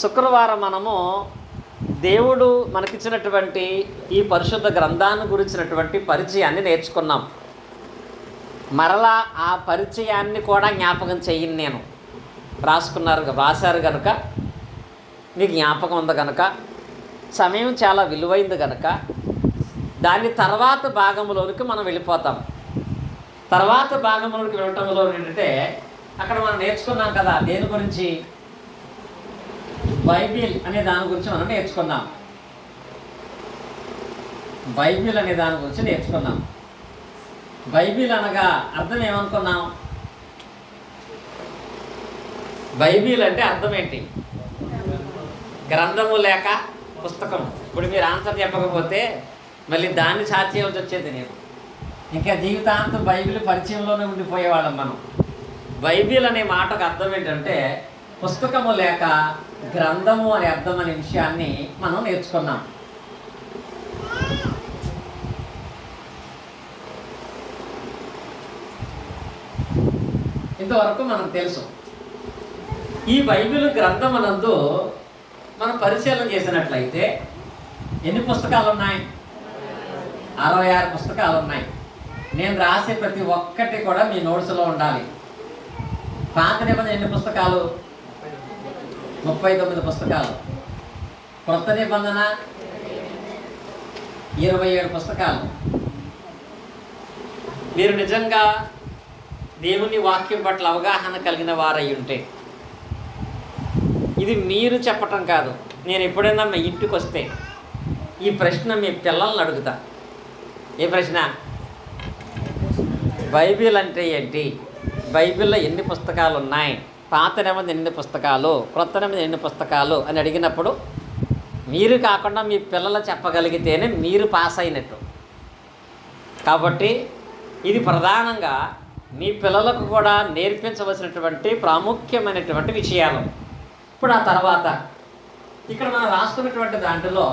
శుక్రవారం మనము దేవుడు మనకిచ్చినటువంటి ఈ పరిశుద్ధ గ్రంథాన్ని గురించినటువంటి పరిచయాన్ని నేర్చుకున్నాం. మరలా ఆ పరిచయాన్ని కూడా జ్ఞాపకం చెయ్యను. నేను రాశారు కనుక మీకు జ్ఞాపకం ఉంది కనుక, సమయం చాలా విలువైంది కనుక దాని తర్వాత భాగంలోనికి మనం వెళ్ళిపోతాం. తర్వాత భాగంలోనికి వెళ్ళటంలో ఏంటంటే అక్కడ మనం నేర్చుకున్నాం కదా, దేని గురించి? బైబిల్ అనే దాని గురించి మనం నేర్చుకున్నాం. బైబిల్ అనే దాని గురించి నేర్చుకున్నాం. బైబిల్ అనగా అర్థం ఏమనుకున్నాం? బైబిల్ అంటే అర్థం ఏంటి? గ్రంథము లేక పుస్తకం. ఇప్పుడు మీరు ఆన్సర్ చెప్పకపోతే మళ్ళీ దాన్ని సాధ్యం చేయవలసి వచ్చేది. నేను ఇంకా జీవితాంతం బైబిల్ పరిచయంలోనే ఉండిపోయేవాళ్ళం మనం. బైబిల్ అనే మాటకు అర్థం ఏంటంటే పుస్తకము లేక గ్రంథము అనే అర్థం అనే విషయాన్ని మనం నేర్చుకున్నాం. ఇంతవరకు మనకు తెలుసు. ఈ బైబిల్ గ్రంథమనందు మనం పరిశీలన చేసినట్లయితే ఎన్ని పుస్తకాలు ఉన్నాయి? 66 పుస్తకాలు ఉన్నాయి. నేను రాసే ప్రతి ఒక్కటి కూడా మీ నోట్స్లో ఉండాలి. పాత నిబంధన ఎన్ని పుస్తకాలు? 39 పుస్తకాలు. కొత్త నిబంధన 27 పుస్తకాలు. మీరు నిజంగా దేవుని వాక్యం పట్ల అవగాహన కలిగిన వారై ఉంటే, ఇది మీరు చెప్పటం కాదు, నేను ఎప్పుడైనా మీ ఇంటికి వస్తే ఈ ప్రశ్న మీ పిల్లల్ని అడుగుతా. ఏ ప్రశ్న? బైబిల్ అంటే ఏంటి? బైబిల్లో ఎన్ని పుస్తకాలు ఉన్నాయి? పాత నిబంధన ఎన్ని పుస్తకాలు, క్రొత్త నిబంధన ఎన్ని పుస్తకాలు అని అడిగినప్పుడు మీరు కాకుండా మీ పిల్లలు చెప్పగలిగితేనే మీరు పాస్ అయినట్టు. కాబట్టి ఇది ప్రధానంగా మీ పిల్లలకు కూడా నేర్పించవలసినటువంటి ప్రాముఖ్యమైనటువంటి విషయాలు. ఇప్పుడు ఆ తర్వాత ఇక్కడ మనం రాసుకున్నటువంటి దాంట్లో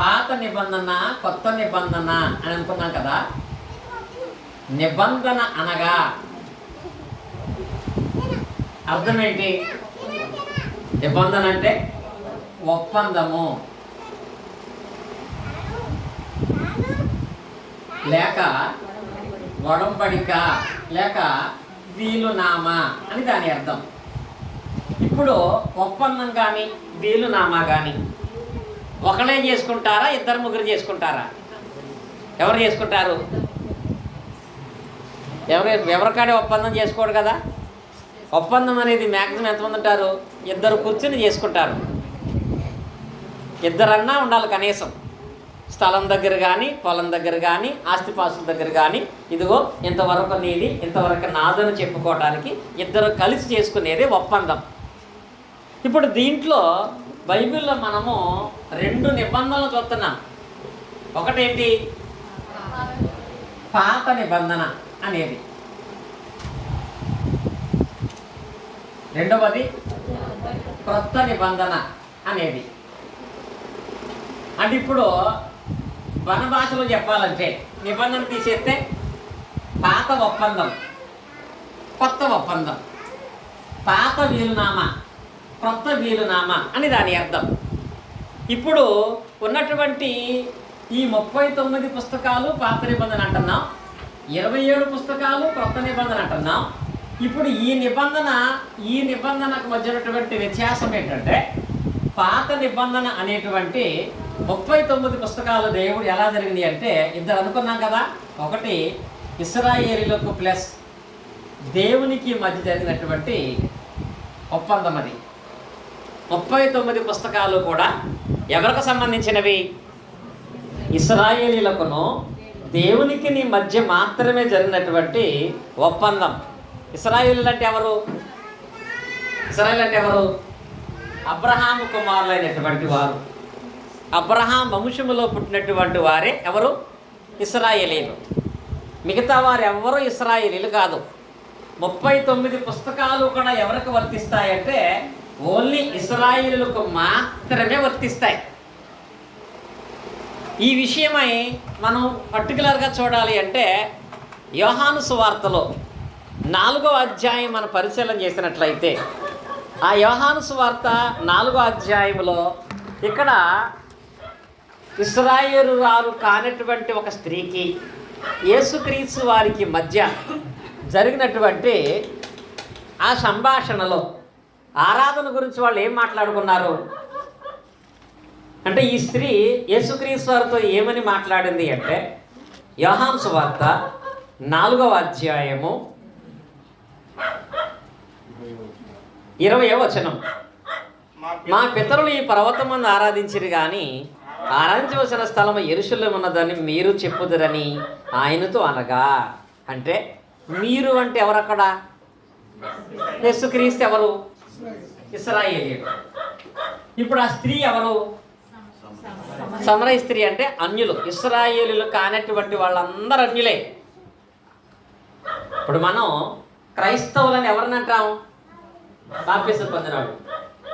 పాత నిబంధన, కొత్త నిబంధన అని అనుకున్నాం కదా. నిబంధన అనగా అర్థం ఏంటి? నిబంధన అంటే ఒప్పందము లేక ఒడంబడిక లేక వీలునామా అని దాని అర్థం. ఇప్పుడు ఒప్పందం కానీ వీలునామా కానీ ఒకళ్ళే చేసుకుంటారా, ఇద్దరు ముగ్గురు చేసుకుంటారా? ఎవరు చేసుకుంటారు? ఎవరికాడే ఒప్పందం చేసుకోడు కదా. ఒప్పందం అనేది మ్యాక్సిమం ఎంతమంది ఉంటారు? ఇద్దరు కూర్చుని చేసుకుంటారు. ఇద్దరన్నా ఉండాలి కనీసం. స్థలం దగ్గర కానీ, పొలం దగ్గర కానీ, ఆస్తిపాస్తుల దగ్గర కానీ, ఇదిగో ఇంతవరకు నీది, ఇంతవరకు నాదని చెప్పుకోవటానికి ఇద్దరు కలిసి చేసుకునేది ఒప్పందం. ఇప్పుడు దీంట్లో బైబిల్లో మనము 2 నిబంధనలు చూస్తున్నాం. ఒకటేంటి? పాత నిబంధన అనేది. రెండవది క్రొత్త నిబంధన అనేది. అంటే ఇప్పుడు మన భాషలో చెప్పాలంటే నిబంధన తీసేస్తే పాత ఒప్పందం, కొత్త ఒప్పందం, పాత వీలునామా, క్రొత్త వీలునామా అని దాని అర్థం. ఇప్పుడు ఉన్నటువంటి ఈ 39 పుస్తకాలు పాత నిబంధన అంటున్నాం, 27 పుస్తకాలు క్రొత్త నిబంధన అంటున్నాం. ఇప్పుడు ఈ నిబంధనకు మధ్య ఉన్నటువంటి వ్యత్యాసం ఏంటంటే, పాత నిబంధన అనేటువంటి 39 పుస్తకాలు దేవుడు ఎలా జరిగింది అంటే, ఇద్దరు అనుకున్నాం కదా. ఒకటి ఇశ్రాయేలీయులకు ప్లస్ దేవునికి మధ్య జరిగినటువంటి ఒప్పందం. అది 39 పుస్తకాలు కూడా ఎవరికి సంబంధించినవి? ఇశ్రాయేలీయులకును దేవునికి మధ్య మాత్రమే జరిగినటువంటి ఒప్పందం. ఇశ్రాయేలీయులు అంటే ఎవరు? ఇశ్రాయేలు అంటే ఎవరు? అబ్రహాము కుమారులైనటువంటి వారు, అబ్రహాం వంశములో పుట్టినటువంటి వారే ఎవరు? ఇశ్రాయేలీయులు. మిగతా వారు ఎవరు ఇశ్రాయేలీయులు కాదు. 39 పుస్తకాలు కూడా ఎవరికి వర్తిస్తాయంటే ఓన్లీ ఇశ్రాయేలీయులకు మాత్రమే వర్తిస్తాయి. ఈ విషయమై మనం పర్టికులర్గా చూడాలి అంటే యోహాను సువార్తలో 4వ అధ్యాయం మనం పరిశీలన చేసినట్లయితే ఆ యోహాను సువార్త 4వ అధ్యాయంలో ఇక్కడ ఇశ్రాయేలు వారు కానటువంటి ఒక స్త్రీకి యేసుక్రీస్తు వారికి మధ్య జరిగినటువంటి ఆ సంభాషణలో ఆరాధన గురించి వాళ్ళు ఏం మాట్లాడుకున్నారు అంటే, ఈ స్త్రీ యేసుక్రీస్తు వారితో ఏమని మాట్లాడింది అంటే, యోహాను సువార్త 4వ అధ్యాయము 20వ వచనం. మా పితరులు ఈ పర్వతమందు ఆరాధించిరు కానీ ఆరాధించవలసిన స్థలము యెరూషలేము ఉన్నదని మీరు చెప్పుదురని ఆయనతో అనగా. అంటే మీరు అంటే ఎవరక్కడ? యేసుక్రీస్తు ఎవరు? ఇశ్రాయేలీయుడు. ఇప్పుడు ఆ స్త్రీ ఎవరు? సమరయ స్త్రీ అంటే అన్యులు. ఇశ్రాయేలీయులు కానటువంటి వాళ్ళందరూ అన్యులే. ఇప్పుడు మనం క్రైస్తవులని ఎవరిని అంటాం? బాప్తిసం పొందిన వాళ్ళు.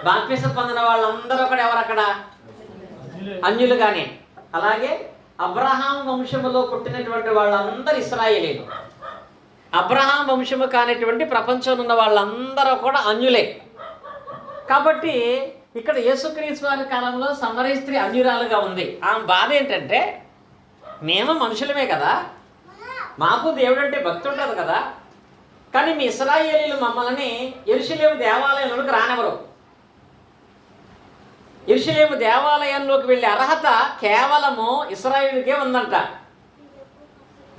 బాప్తిసం పొందిన వాళ్ళందరూ కూడా ఎవరక్కడ? అన్యులుగానే. అలాగే అబ్రహాం వంశములో పుట్టినటువంటి వాళ్ళందరూ ఇశ్రాయేలీయులు. అబ్రహాం వంశము కానిటువంటి ప్రపంచంలో ఉన్న వాళ్ళందరూ కూడా అన్యులే. కాబట్టి ఇక్కడ యేసుక్రీస్తు వారి కాలంలో సమరయ స్త్రీ అన్యురాలుగా ఉంది. ఆమె బాధ ఏంటంటే, మేము మనుషులమే కదా, మాకు దేవుడు అంటే భక్తి ఉంటుంది కదా, కానీ మీ ఇశ్రాయేలీయులు మమ్మల్ని యెరూషలేము దేవాలయంలోకి రానివ్వరు. యెరూషలేము దేవాలయంలోకి వెళ్ళే అర్హత కేవలము ఇశ్రాయేలుకే ఉందంట.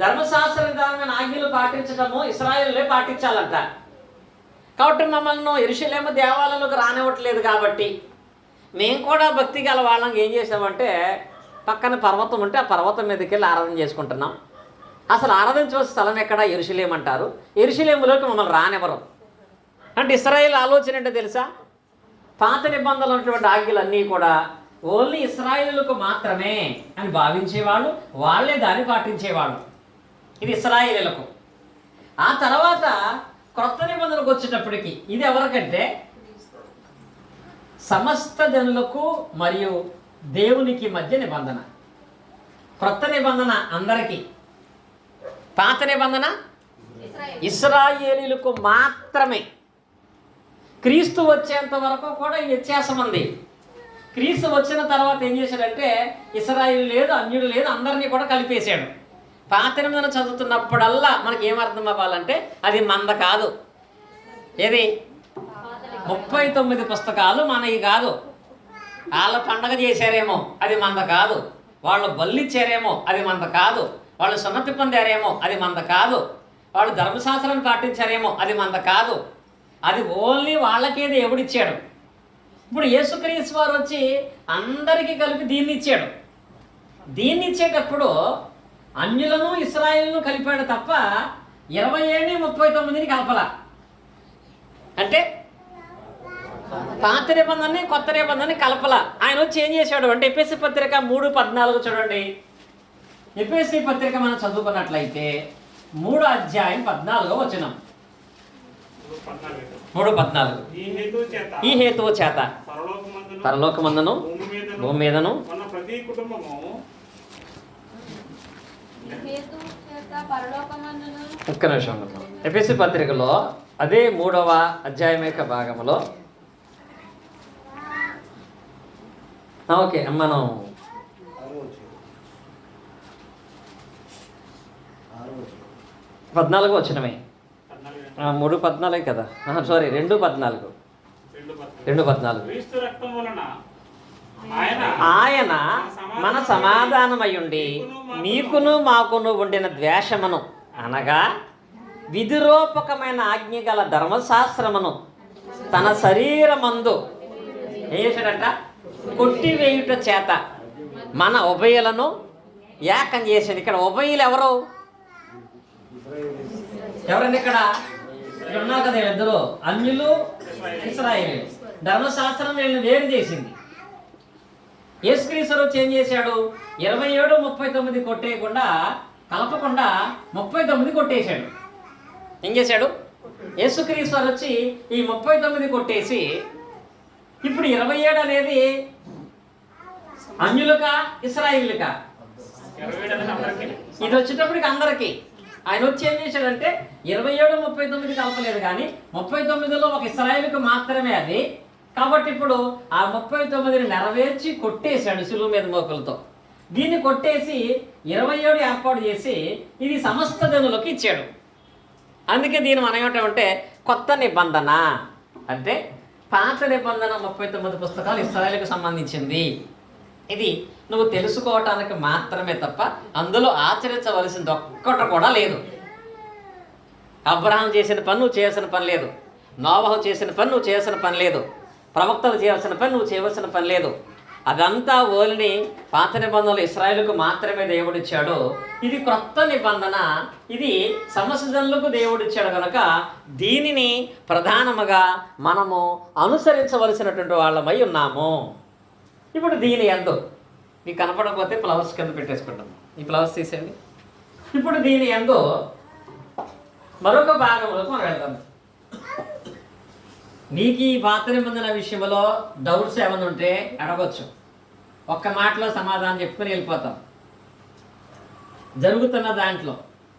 ధర్మశాస్త్ర విధానమైన ఆజ్ఞలు పాటించడము ఇశ్రాయేలులే పాటించాలంట. కాబట్టి మమ్మల్ని యెరూషలేము దేవాలయంలోకి రానివ్వట్లేదు. కాబట్టి మేము కూడా భక్తి గల వాళ్ళకి ఏం చేసామంటే, పక్కన పర్వతం ఉంటే ఆ పర్వతం మీదకి వెళ్ళి ఆరాధన చేసుకుంటున్నాం. అసలు ఆరాధించవలసిన స్థలం ఎక్కడ? యెరూషలేము అంటారు. యెరూషలేములోకి మమ్మల్ని రానివ్వరు. అంటే ఇశ్రాయేలు ఆలోచన ఏంటో తెలుసా? పాత నిబంధనలు ఉన్నటువంటి ఆజ్ఞలన్నీ కూడా ఓన్లీ ఇశ్రాయేలులకు మాత్రమే అని భావించేవాళ్ళు, వాళ్ళే దాన్ని పాటించేవాళ్ళు. ఇది ఇశ్రాయేలులకు. ఆ తర్వాత క్రొత్త నిబంధనకు వచ్చేటప్పటికి ఇది ఎవరికంటే సమస్త జనులకు మరియు దేవునికి మధ్య నిబంధన. క్రొత్త నిబంధన అందరికీ, పాత నిబంధన ఇశ్రాయేలీలకు మాత్రమే. క్రీస్తు వచ్చేంత వరకు కూడా ఈ వ్యత్యాసం ఉంది. క్రీస్తు వచ్చిన తర్వాత ఏం చేశాడంటే, ఇశ్రాయేలు లేదు, అన్యుడు లేదు, అందరినీ కూడా కలిపేశాడు. పాత నిబంధన చదువుతున్నప్పుడల్లా మనకి ఏమర్థం అవ్వాలంటే, అది మంద కాదు. ఏది? 39 పుస్తకాలు మనవి కాదు. వాళ్ళ పండగ చేశారేమో, అది మంద కాదు. వాళ్ళు బల్లిచ్చారేమో, అది మంద కాదు. వాళ్ళు సున్నతి పొందారేమో, అది మంద కాదు. వాళ్ళు ధర్మశాస్త్రాన్ని పాటించారేమో, అది మంద కాదు. అది ఓన్లీ వాళ్ళకే దేవుడిచ్చాడు. ఇప్పుడు యేసుక్రీస్తు వారు వచ్చి అందరికీ కలిపి దీన్ని ఇచ్చాడు. దీన్ని ఇచ్చేటప్పుడు అన్యులను ఇశ్రాయేలును కలిపాడు తప్ప 27 39 కలపల. అంటే పాత నిబంధనని కొత్త నిబంధనని కలపల. ఆయన వచ్చి ఏం చేశాడు అంటే, ఎఫెసీ పత్రిక 3:14 చూడండి. ఎఫెసీ పత్రిక మనం చదువుకున్నట్లయితే 3వ అధ్యాయం 14వ వచనం. 3:14. ఈ హేతువు చేత పరలోకమందును భూమి మీదను ఒక్క నిమిషం. ఎఫెసీ పత్రికలో అదే 3వ అధ్యాయం యొక్క భాగంలో ఓకే మనం 14 వచనమే. 3:14 కదా, సారీ 2:14. ఆయన మన సమాధానమయ్యుండి మీకును మాకును ఉండిన ద్వేషమును అనగా విధిరూపకమైన ఆజ్ఞ గల ధర్మశాస్త్రమును తన శరీరమందు ఏం చేశాడంట? కొట్టివేయుట చేత మన ఉభయులను ఏకం చేశాడు. ఇక్కడ ఉభయులు ఎవరు? ఎవరండి ఇక్కడ ఉన్నారు కదా వీళ్ళిద్దరు? అన్యులు, ఇశ్రాయేలీయులు. ధర్మశాస్త్రం వీళ్ళని వేరు చేసింది. యేసుక్రీస్తు వచ్చి ఏం చేశాడు? 27 39 కొట్టేయకుండా, కలపకుండా 39 కొట్టేశాడు. ఏం చేశాడు? యేసుక్రీస్తు వచ్చి ఈ 39 కొట్టేసి ఇప్పుడు 27 అనేది అన్యులుకా ఇశ్రాయేలీయులకా? ఇది వచ్చేటప్పటికి అందరికీ. ఆయన వచ్చి ఏం చేశాడంటే 27, 39 కలపలేదు, కానీ 39లో ఒక ఇశ్రాయేలుకు మాత్రమే అది. కాబట్టి ఇప్పుడు ఆ 39ని నెరవేర్చి కొట్టేశాడు సులువు మీద మోకులతో. దీన్ని కొట్టేసి 27 ఏర్పాటు చేసి ఇది సమస్త జనులకు ఇచ్చాడు. అందుకే దీన్ని మనం ఏమంటామంటే కొత్త నిబంధన. అంటే పాత నిబంధన 39 పుస్తకాలు ఇశ్రాయేలుకు సంబంధించింది. ఇది నువ్వు తెలుసుకోవటానికి మాత్రమే తప్ప అందులో ఆచరించవలసింది ఒక్కటి కూడా లేదు. అబ్రహాం చేసిన పని నువ్వు చేయాల్సిన పని లేదు, నోవహు చేసిన పని నువ్వు చేయాల్సిన పని లేదు, ప్రవక్తలు చేయాల్సిన పని నువ్వు చేయవలసిన పని లేదు. అదంతా ఓలిని పాత నిబంధనలు ఇశ్రాయేలుకు మాత్రమే దేవుడిచ్చాడు. ఇది క్రొత్త నిబంధన, ఇది సమస్త జనులకు దేవుడిచ్చాడు కనుక దీనిని ప్రధానముగా మనము అనుసరించవలసినటువంటి వాళ్ళమై ఉన్నాము. ఇప్పుడు దీని యందు మీకు కనపడకపోతే ఫ్లవర్స్ కింద పెట్టేసుకుంటాము. ఈ ఫ్లవర్స్ తీసేయండి. ఇప్పుడు దీని యందు మరొక భాగంలోకి మనం వెళ్దాం. నీకు ఈ పాత నిబంధన విషయంలో డౌట్స్ ఏమైనా ఉంటే అడగచ్చు. ఒక్క మాటలో సమాధానం చెప్పుకొని వెళ్ళిపోతాం. జరుగుతున్న దాంట్లో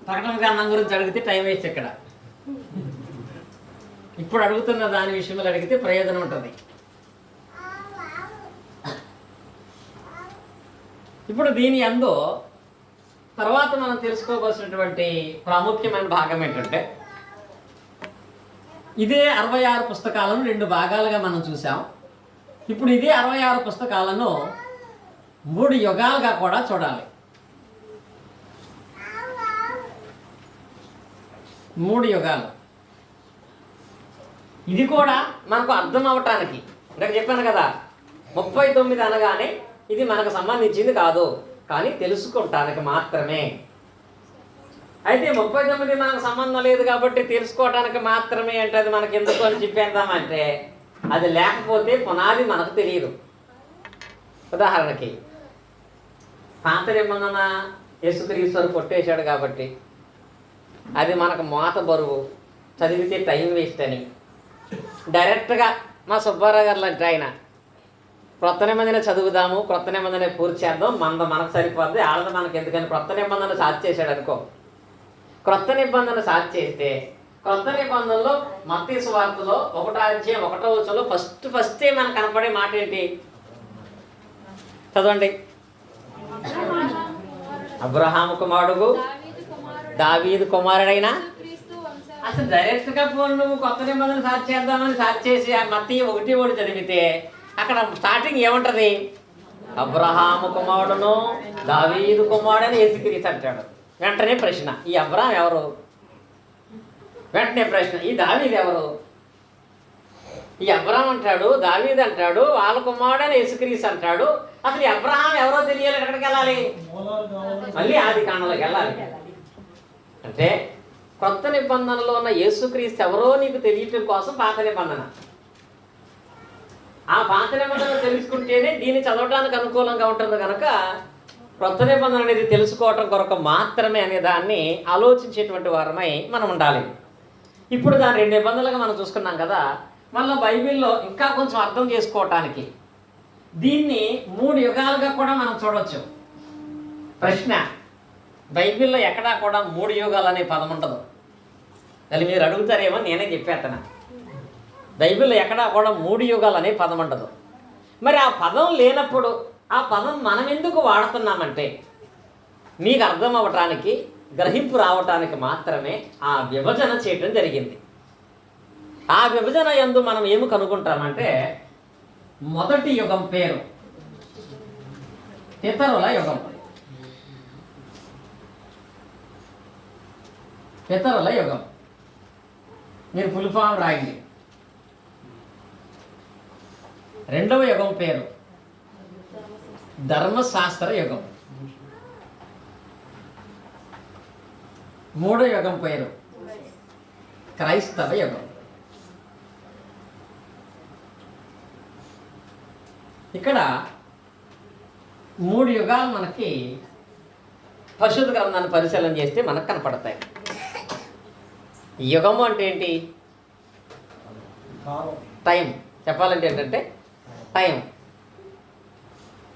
ప్రకటన గ్రంథం గురించి అడిగితే టైం వేస్ట్ ఇక్కడ. ఇప్పుడు అడుగుతున్న దాని విషయంలో అడిగితే ప్రయోజనం ఉంటుంది. ఇప్పుడు దీని యందు తర్వాత మనం తెలుసుకోవాల్సినటువంటి ప్రాముఖ్యమైన భాగం ఏంటంటే ఇదే 66 పుస్తకాలను 2 భాగాలుగా మనం చూసాం. ఇప్పుడు ఇదే 66 పుస్తకాలను 3 యుగాలుగా కూడా చూడాలి. 3 యుగాలు. ఇది కూడా మనకు అర్థం అవటానికి ఇందాక చెప్పాను కదా, 39 అనగానే ఇది మనకు సంబంధించింది కాదు, కానీ తెలుసుకుంటానికి మాత్రమే. అయితే 39 మనకు సంబంధం లేదు కాబట్టి తెలుసుకోవడానికి మాత్రమే అంటే అది మనకి ఎందుకు అని చెప్పేద్దామంటే అది లేకపోతే పునాది మనకు తెలియదు. ఉదాహరణకి పాత నిబంధన యేసుక్రీస్తు కొట్టేశాడు కాబట్టి అది మనకు మోత బరువు, చదివితే టైం వేస్ట్ అని డైరెక్ట్గా మా సుబ్బారావు గారు లాంటి ఆయన క్రొత్త నిబంధన చదువుదాము, క్రొత్త నిబంధన పూర్తి చేద్దాం, మనకు సరిపోద్ది, ఆడది మనకు ఎందుకని క్రొత్త నిబంధన సాధి చేశాడు అనుకో. క్రొత్త నిబంధన సాధి చేస్తే క్రొత్త నిబంధనలో మత్తయి సువార్తలో 1:1 ఫస్టే మనకు కనపడే మాట ఏంటి? చదవండి. అబ్రహాము కుమారుడు దావీదు కుమారుడైన. అసలు డైరెక్ట్గా నువ్వు కొత్త నిబంధన సాధి చేద్దామని సాధి చేసి ఆ మత్తయి 1:1 చదివితే అక్కడ స్టార్టింగ్ ఏముంటుంది? అబ్రహాము కుమారుడును దావీదు కుమారుడని యేసుక్రీస్తు అంటాడు. వెంటనే ప్రశ్న, ఈ అబ్రహాం ఎవరు? వెంటనే ప్రశ్న, ఈ దావీదు ఎవరు? ఈ అబ్రహాం అంటాడు, దావీదు అంటాడు, వాళ్ళ కుమారుడని యేసుక్రీస్తు అంటాడు. అసలు ఈ అబ్రహాం ఎవరో తెలియాలి, ఎక్కడికి వెళ్ళాలి? మళ్ళీ ఆది కాండంలోకి వెళ్ళాలి. అంటే కొత్త నిబంధనలో ఉన్న యేసుక్రీస్తు ఎవరో నీకు తెలియటం కోసం పాత నిబంధన. ఆ పాత నిబంధన తెలుసుకుంటేనే దీన్ని చదవడానికి అనుకూలంగా ఉంటుంది కనుక కొత్త నిబంధన అనేది తెలుసుకోవటం కొరకు మాత్రమే అనే దాన్ని ఆలోచించేటువంటి వారమై మనం ఉండాలి. ఇప్పుడు దాని 2 నిబంధనలుగా మనం చూసుకున్నాం కదా. మళ్ళీ బైబిల్లో ఇంకా కొంచెం అర్థం చేసుకోవటానికి దీన్ని 3 యుగాలుగా కూడా మనం చూడవచ్చు. ప్రశ్న, బైబిల్లో ఎక్కడా కూడా 3 యుగాలు అనే పదం ఉండదు. అది మీరు అడుగుతారేమో, నేనే చెప్పేస్తాను. బైబిల్లో ఎక్కడా కూడా 3 యుగాలు అనే పదం ఉండదు. మరి ఆ పదం లేనప్పుడు ఆ పదం మనం ఎందుకు వాడుతున్నామంటే మీకు అర్థం అవ్వటానికి, గ్రహింపు రావటానికి మాత్రమే ఆ విభజన చేయటం జరిగింది. ఆ విభజన యందు మనం ఏమి కనుక్కుంటామంటే మొదటి యుగం పేరు పితరుల యుగం. పితరుల యుగం మీరు ఫుల్ ఫామ్ రాయండి. రెండవ యుగం పేరు ధర్మశాస్త్ర యుగం. మూడో యుగం పేరు క్రైస్తవ యుగం. ఇక్కడ 3 యుగాలు మనకి పరిశుద్ధ గ్రంథాన్ని పరిశీలన చేస్తే మనకు కనపడతాయి. యుగము అంటే ఏంటి? టైం. చెప్పాలంటే ఏంటంటే టైం.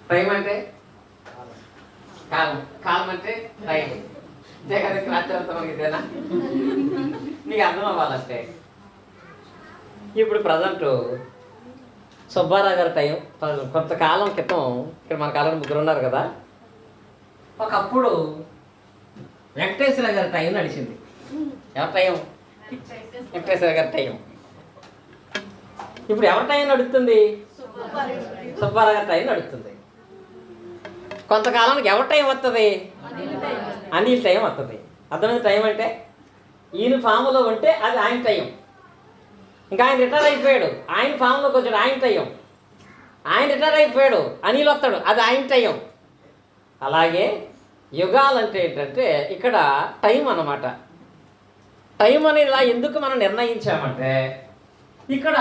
టైం అంటే కాలం. కాలం అంటే టైం. అంతే కదా, రాత్రి అంతా మనకి ఇదేనా? నీకు అర్థం అవ్వాలంటే ఇప్పుడు ప్రజెంట్ సుబ్బారావు గారి టైం కొంతకాలం క్రితం, ఇక్కడ మన కాలంలో ముగ్గురు ఉన్నారు కదా, ఒకప్పుడు వెంకటేశ్వర గారి టైం నడిచింది. ఎవరి టైం? వెంకటేశ్వర గారి టైం. ఇప్పుడు ఎవరి టైం నడుస్తుంది? సుబ్బారావు గారి టైం నడుస్తుంది. కొంతకాలానికి ఎవరి టైం వస్తుంది? అనిల్ టైం వస్తుంది. అర్థమైన టైం అంటే ఈయన ఫామ్లో ఉంటే అది ఆయన టైం. ఇంకా ఆయన రిటైర్ అయిపోయాడు, ఆయన ఫామ్లోకి వచ్చాడు, ఆయన టైం. ఆయన రిటైర్ అయిపోయాడు, అనిల్ వస్తాడు, అది ఆయన టైం. అలాగే యుగాలు అంటే ఏంటంటే ఇక్కడ టైం అన్నమాట. టైం అనేది ఇలా ఎందుకు మనం నిర్ణయించామంటే ఇక్కడ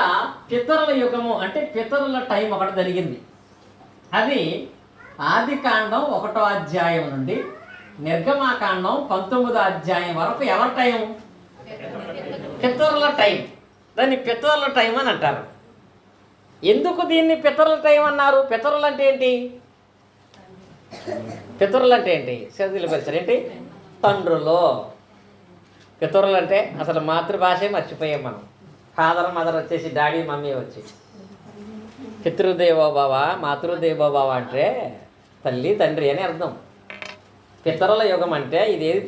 పితరుల యుగము అంటే పితరుల టైం ఒకటి జరిగింది. అది ఆదికాండం 1వ అధ్యాయం నుండి నిర్గమాకాండం 19వ అధ్యాయం వరకు ఎవరి టైం? పితరుల టైం. దాన్ని పితరుల టైం అని అంటారు. ఎందుకు దీన్ని పితరుల టైం అన్నారు? పితరులు అంటే ఏంటి? పితరులు అంటే ఏంటి? తెలిపారు ఏంటి? తండ్రులు. పితరులు అంటే అసలు మాతృభాషే మర్చిపోయాం మనం. ఫాదర్ మదర్ వచ్చేసి డాడీ మమ్మీ వచ్చి పితృదేవోభవ మాతృదేవోభవ అంటే తల్లి తండ్రి అని అర్థం. పితరుల యుగం అంటే ఇదేది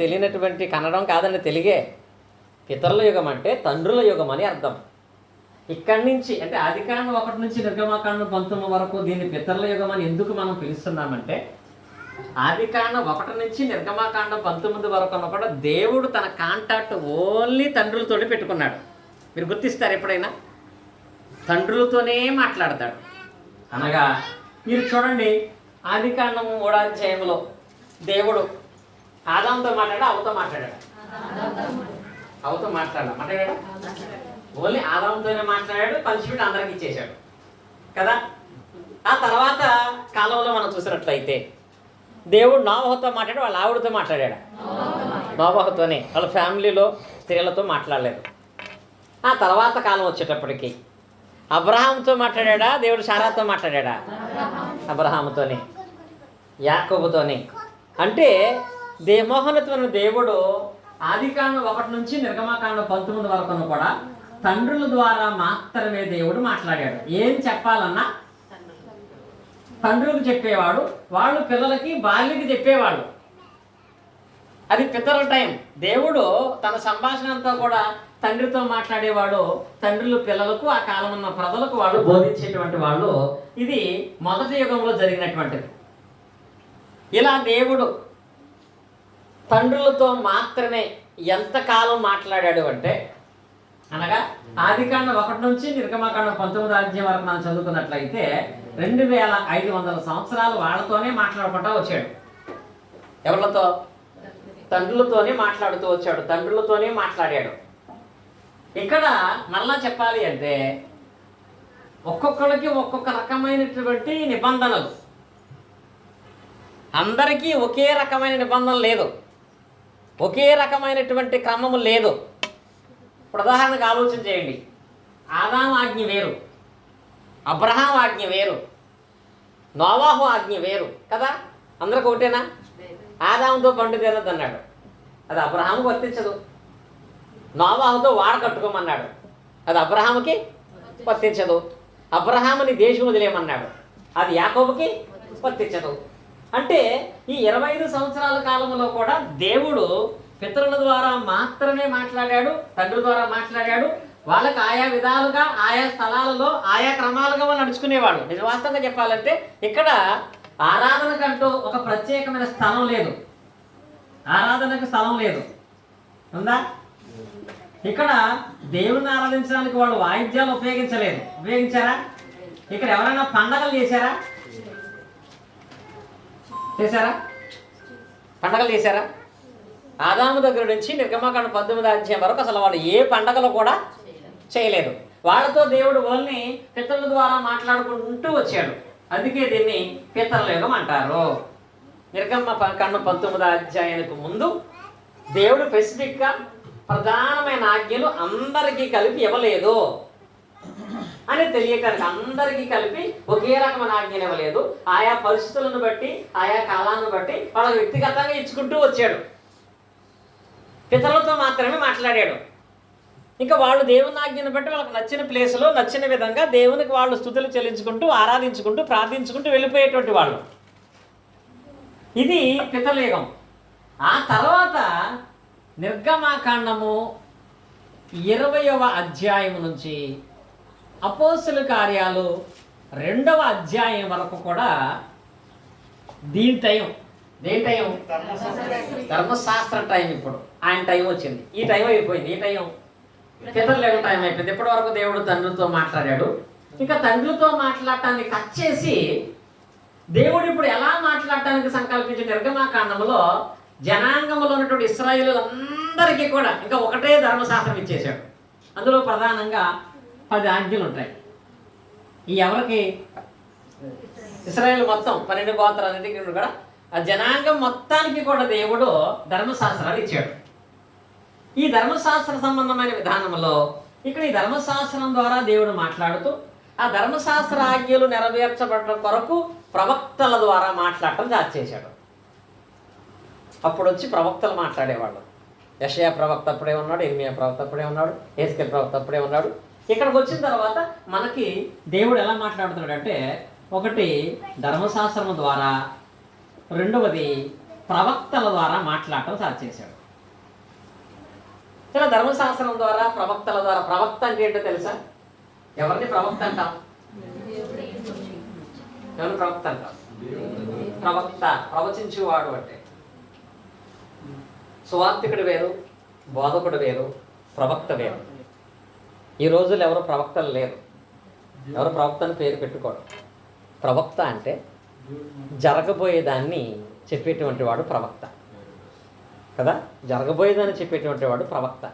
తెలియనటువంటి కన్నడం కాదండి, తెలుగే. పితరుల యుగం అంటే తండ్రుల యుగం అని అర్థం. ఇక్కడి నుంచి అంటే ఆదికాండం 1 నుంచి నిర్గమాకాండం 19 వరకు దీన్ని పితరుల యుగం అని ఎందుకు మనం పిలుస్తున్నామంటే ఆదికాండం 1 నుంచి నిర్గమాకాండం 19 వరకు కూడా దేవుడు తన కాంటాక్ట్ ఓన్లీ తండ్రులతోనే పెట్టుకున్నాడు. మీరు గుర్తిస్తారు ఎప్పుడైనా? తండ్రులతోనే మాట్లాడతాడు. అనగా మీరు చూడండి, ఆదికాండం 3వ అధ్యాయంలో దేవుడు ఆదాంతో మాట్లాడా, అవతో మాట్లాడాడు? అవతో మాట్లాడా? ఓన్లీ ఆదాంతోనే మాట్లాడాడు. పనిష్మెంట్ అందరికి ఇచ్చేశాడు కదా. ఆ తర్వాత కాలంలో మనం చూసినట్లయితే దేవుడు నోవహుతో మాట్లాడి వాళ్ళ ఆవిడతో మాట్లాడాడు. నోవహుతోనే, వాళ్ళ ఫ్యామిలీలో స్త్రీలతో మాట్లాడలేదు. ఆ తర్వాత కాలం వచ్చేటప్పటికి అబ్రహాంతో మాట్లాడా, దేవుడు శారాతో మాట్లాడా? అబ్రహాముతోనే, యాకోబుతోనే. అంటే మోహనత్వమైన దేవుడు ఆదికాండం 1 నుంచి నిర్గమాకాండం 19 వరకు కూడా తండ్రుల ద్వారా మాత్రమే దేవుడు మాట్లాడాడు. ఏం చెప్పాలన్నా తండ్రులకు చెప్పేవాడు, వాళ్ళు పిల్లలకి బాల్యకి చెప్పేవాళ్ళు. అది పితరుల టైం. దేవుడు తన సంభాషణ అంతా కూడా తండ్రితో మాట్లాడేవాడు. తండ్రులు పిల్లలకు, ఆ కాలం ఉన్న ప్రజలకు వాళ్ళు బోధించేటువంటి వాళ్ళు. ఇది మొదటి యుగంలో జరిగినటువంటిది. ఇలా దేవుడు తండ్రులతో మాత్రమే ఎంతకాలం మాట్లాడాడు అంటే అనగా ఆదికాండం 1 నుంచి నిర్గమాకాండం 19వ అధ్యాయం వరకు మనం చదువుకున్నట్లయితే 2500 సంవత్సరాలు వాళ్ళతోనే మాట్లాడుకుంటూ వచ్చాడు. ఎవరితో? తండ్రులతోనే మాట్లాడుతూ వచ్చాడు, తండ్రులతోనే మాట్లాడాడు. ఇక్కడ మళ్ళా చెప్పాలి అంటే ఒక్కొక్కరికి ఒక్కొక్క రకమైనటువంటి నిబంధనలు. అందరికీ ఒకే రకమైన నిబంధన లేదు, ఒకే రకమైనటువంటి క్రమము లేదు. ఇప్పుడు ఉదాహరణకు ఆలోచన చేయండి. ఆదాము ఆజ్ఞ వేరు, అబ్రహాం ఆజ్ఞ వేరు, నోవాహు ఆజ్ఞ వేరు కదా. అందరికి ఒకటేనా? ఆదాముతో పండు తినద్దు అన్నాడు, అది అబ్రహాముకు వర్తించదు. నోవాహుతో వాడ కట్టుకోమన్నాడు, అది అబ్రహాముకి వర్తించదు. అబ్రహాముని దేశం వదిలేయమన్నాడు, అది యాకోబుకి వర్తించదు. అంటే ఈ 25 సంవత్సరాల కాలంలో కూడా దేవుడు పితరుల ద్వారా మాత్రమే మాట్లాడాడు, తండ్రి ద్వారా మాట్లాడాడు. వాళ్ళకి ఆయా విధాలుగా, ఆయా స్థలాలలో, ఆయా క్రమాలుగా వాళ్ళు నడుచుకునేవాడు. నిజవాస్తవంగా చెప్పాలంటే ఇక్కడ ఆరాధనకంటూ ఒక ప్రత్యేకమైన స్థలం లేదు, ఆరాధనకు స్థలం లేదు. ఉందా? ఇక్కడ దేవుని ఆరాధించడానికి వాళ్ళు వాయిద్యాలు ఉపయోగించలేదు. ఉపయోగించారా? ఇక్కడ ఎవరైనా పండగలు చేశారా? పండగలు చేశారా? ఆదాము దగ్గర నుంచి నిర్గమాకాండం 19వ అధ్యాయం వరకు అసలు వాళ్ళు ఏ పండగలు కూడా చేయలేదు. వాళ్ళతో దేవుడు ఓన్లీ పితరుల ద్వారా మాట్లాడుకుంటూ వచ్చాడు. అందుకే దీన్ని పితరుల యుగం అంటారు. నిర్గమాకాండం 19వ అధ్యాయానికి ముందు దేవుడు స్పెసిఫిక్గా ప్రధానమైన ఆజ్ఞలు అందరికీ కలిపి ఇవ్వలేదు అని తెలియటానికి, అందరికీ కలిపి ఒకే రకమైన ఆజ్ఞలు ఇవ్వలేదు. ఆయా పరిస్థితులను బట్టి, ఆయా కాలాన్ని బట్టి వాళ్ళకి వ్యక్తిగతంగా ఇచ్చుకుంటూ వచ్చాడు. పితరులతో మాత్రమే మాట్లాడాడు. ఇంకా వాళ్ళు దేవుని ఆజ్ఞను బట్టి వాళ్ళకి నచ్చిన ప్లేస్లో నచ్చిన విధంగా దేవునికి వాళ్ళు స్తుతులు చెల్లించుకుంటూ ఆరాధించుకుంటూ ప్రార్థించుకుంటూ వెళ్ళిపోయేటువంటి వాళ్ళు. ఇది పితరుల యుగం. ఆ తర్వాత నిర్గమాకాండము 20వ అధ్యాయం నుంచి అపోస్తుల కార్యాలు 2వ అధ్యాయం వరకు కూడా దేని టైం ధర్మశాస్త్ర టైం. ఇప్పుడు ఆయన టైం వచ్చింది. ఈ టైం అయిపోయింది. ఈ టైం పితరుల టైం అయిపోయింది. ఇప్పటి వరకు దేవుడు తండ్రితో మాట్లాడాడు. ఇంకా తండ్రితో మాట్లాడటాన్ని కట్ చేసి దేవుడు ఇప్పుడు ఎలా మాట్లాడటానికి సంకల్పించిన నిర్గమాకాండంలో జనాంగంలో ఉన్నటువంటి ఇశ్రాయేలు అందరికీ కూడా ఇంకా ఒకటే ధర్మశాస్త్రం ఇచ్చేశాడు. అందులో ప్రధానంగా 10 ఆజ్ఞలు ఉంటాయి. ఈ ఎవరికి? ఇశ్రాయేలు మొత్తం 12 గోత్రాలన్నిటికీ కూడా ఆ జనాంగం మొత్తానికి కూడా దేవుడు ధర్మశాస్త్రాలు ఇచ్చాడు. ఈ ధర్మశాస్త్ర సంబంధమైన విధానంలో ఇక్కడ ఈ ధర్మశాస్త్రం ద్వారా దేవుడు మాట్లాడుతూ ఆ ధర్మశాస్త్ర ఆజ్ఞలు నెరవేర్చబడడం కొరకు ప్రవక్తల ద్వారా మాట్లాడటం స్టార్ట్ చేశాడు. అప్పుడు వచ్చి ప్రవక్తలు మాట్లాడేవాళ్ళు. యెషయా ప్రవక్త అప్పుడే ఉన్నాడు, ఇర్మియా ప్రవక్త అప్పుడే ఉన్నాడు, యేస్కేల్ ప్రవక్త అప్పుడే ఉన్నాడు. ఇక్కడికి వచ్చిన తర్వాత మనకి దేవుడు ఎలా మాట్లాడుతున్నాడంటే, ఒకటి ధర్మశాస్త్రం ద్వారా, రెండవది ప్రవక్తల ద్వారా మాట్లాడటం స్టార్ట్ చేశాడు. ఇలా ధర్మశాస్త్రం ద్వారా ప్రవక్తల ద్వారా. ప్రవక్త అంటే ఏంటో తెలుసా? ఎవరిని ప్రవక్త అంటాం? ఎవరిని ప్రవక్త అంటాం? ప్రవక్త ప్రవచించేవాడు అంటే. సువార్తికుడు వేరు, బోధకుడు వేరు, ప్రవక్త వేరు. ఈ రోజుల్లో ఎవరు ప్రవక్తలు లేరు. ఎవరు ప్రవక్తని పేరు పెట్టుకోడు. ప్రవక్త అంటే జరగబోయేదాన్ని చెప్పేటువంటి వాడు ప్రవక్త కదా. జరగబోయేదాన్ని చెప్పేటువంటి వాడు ప్రవక్త.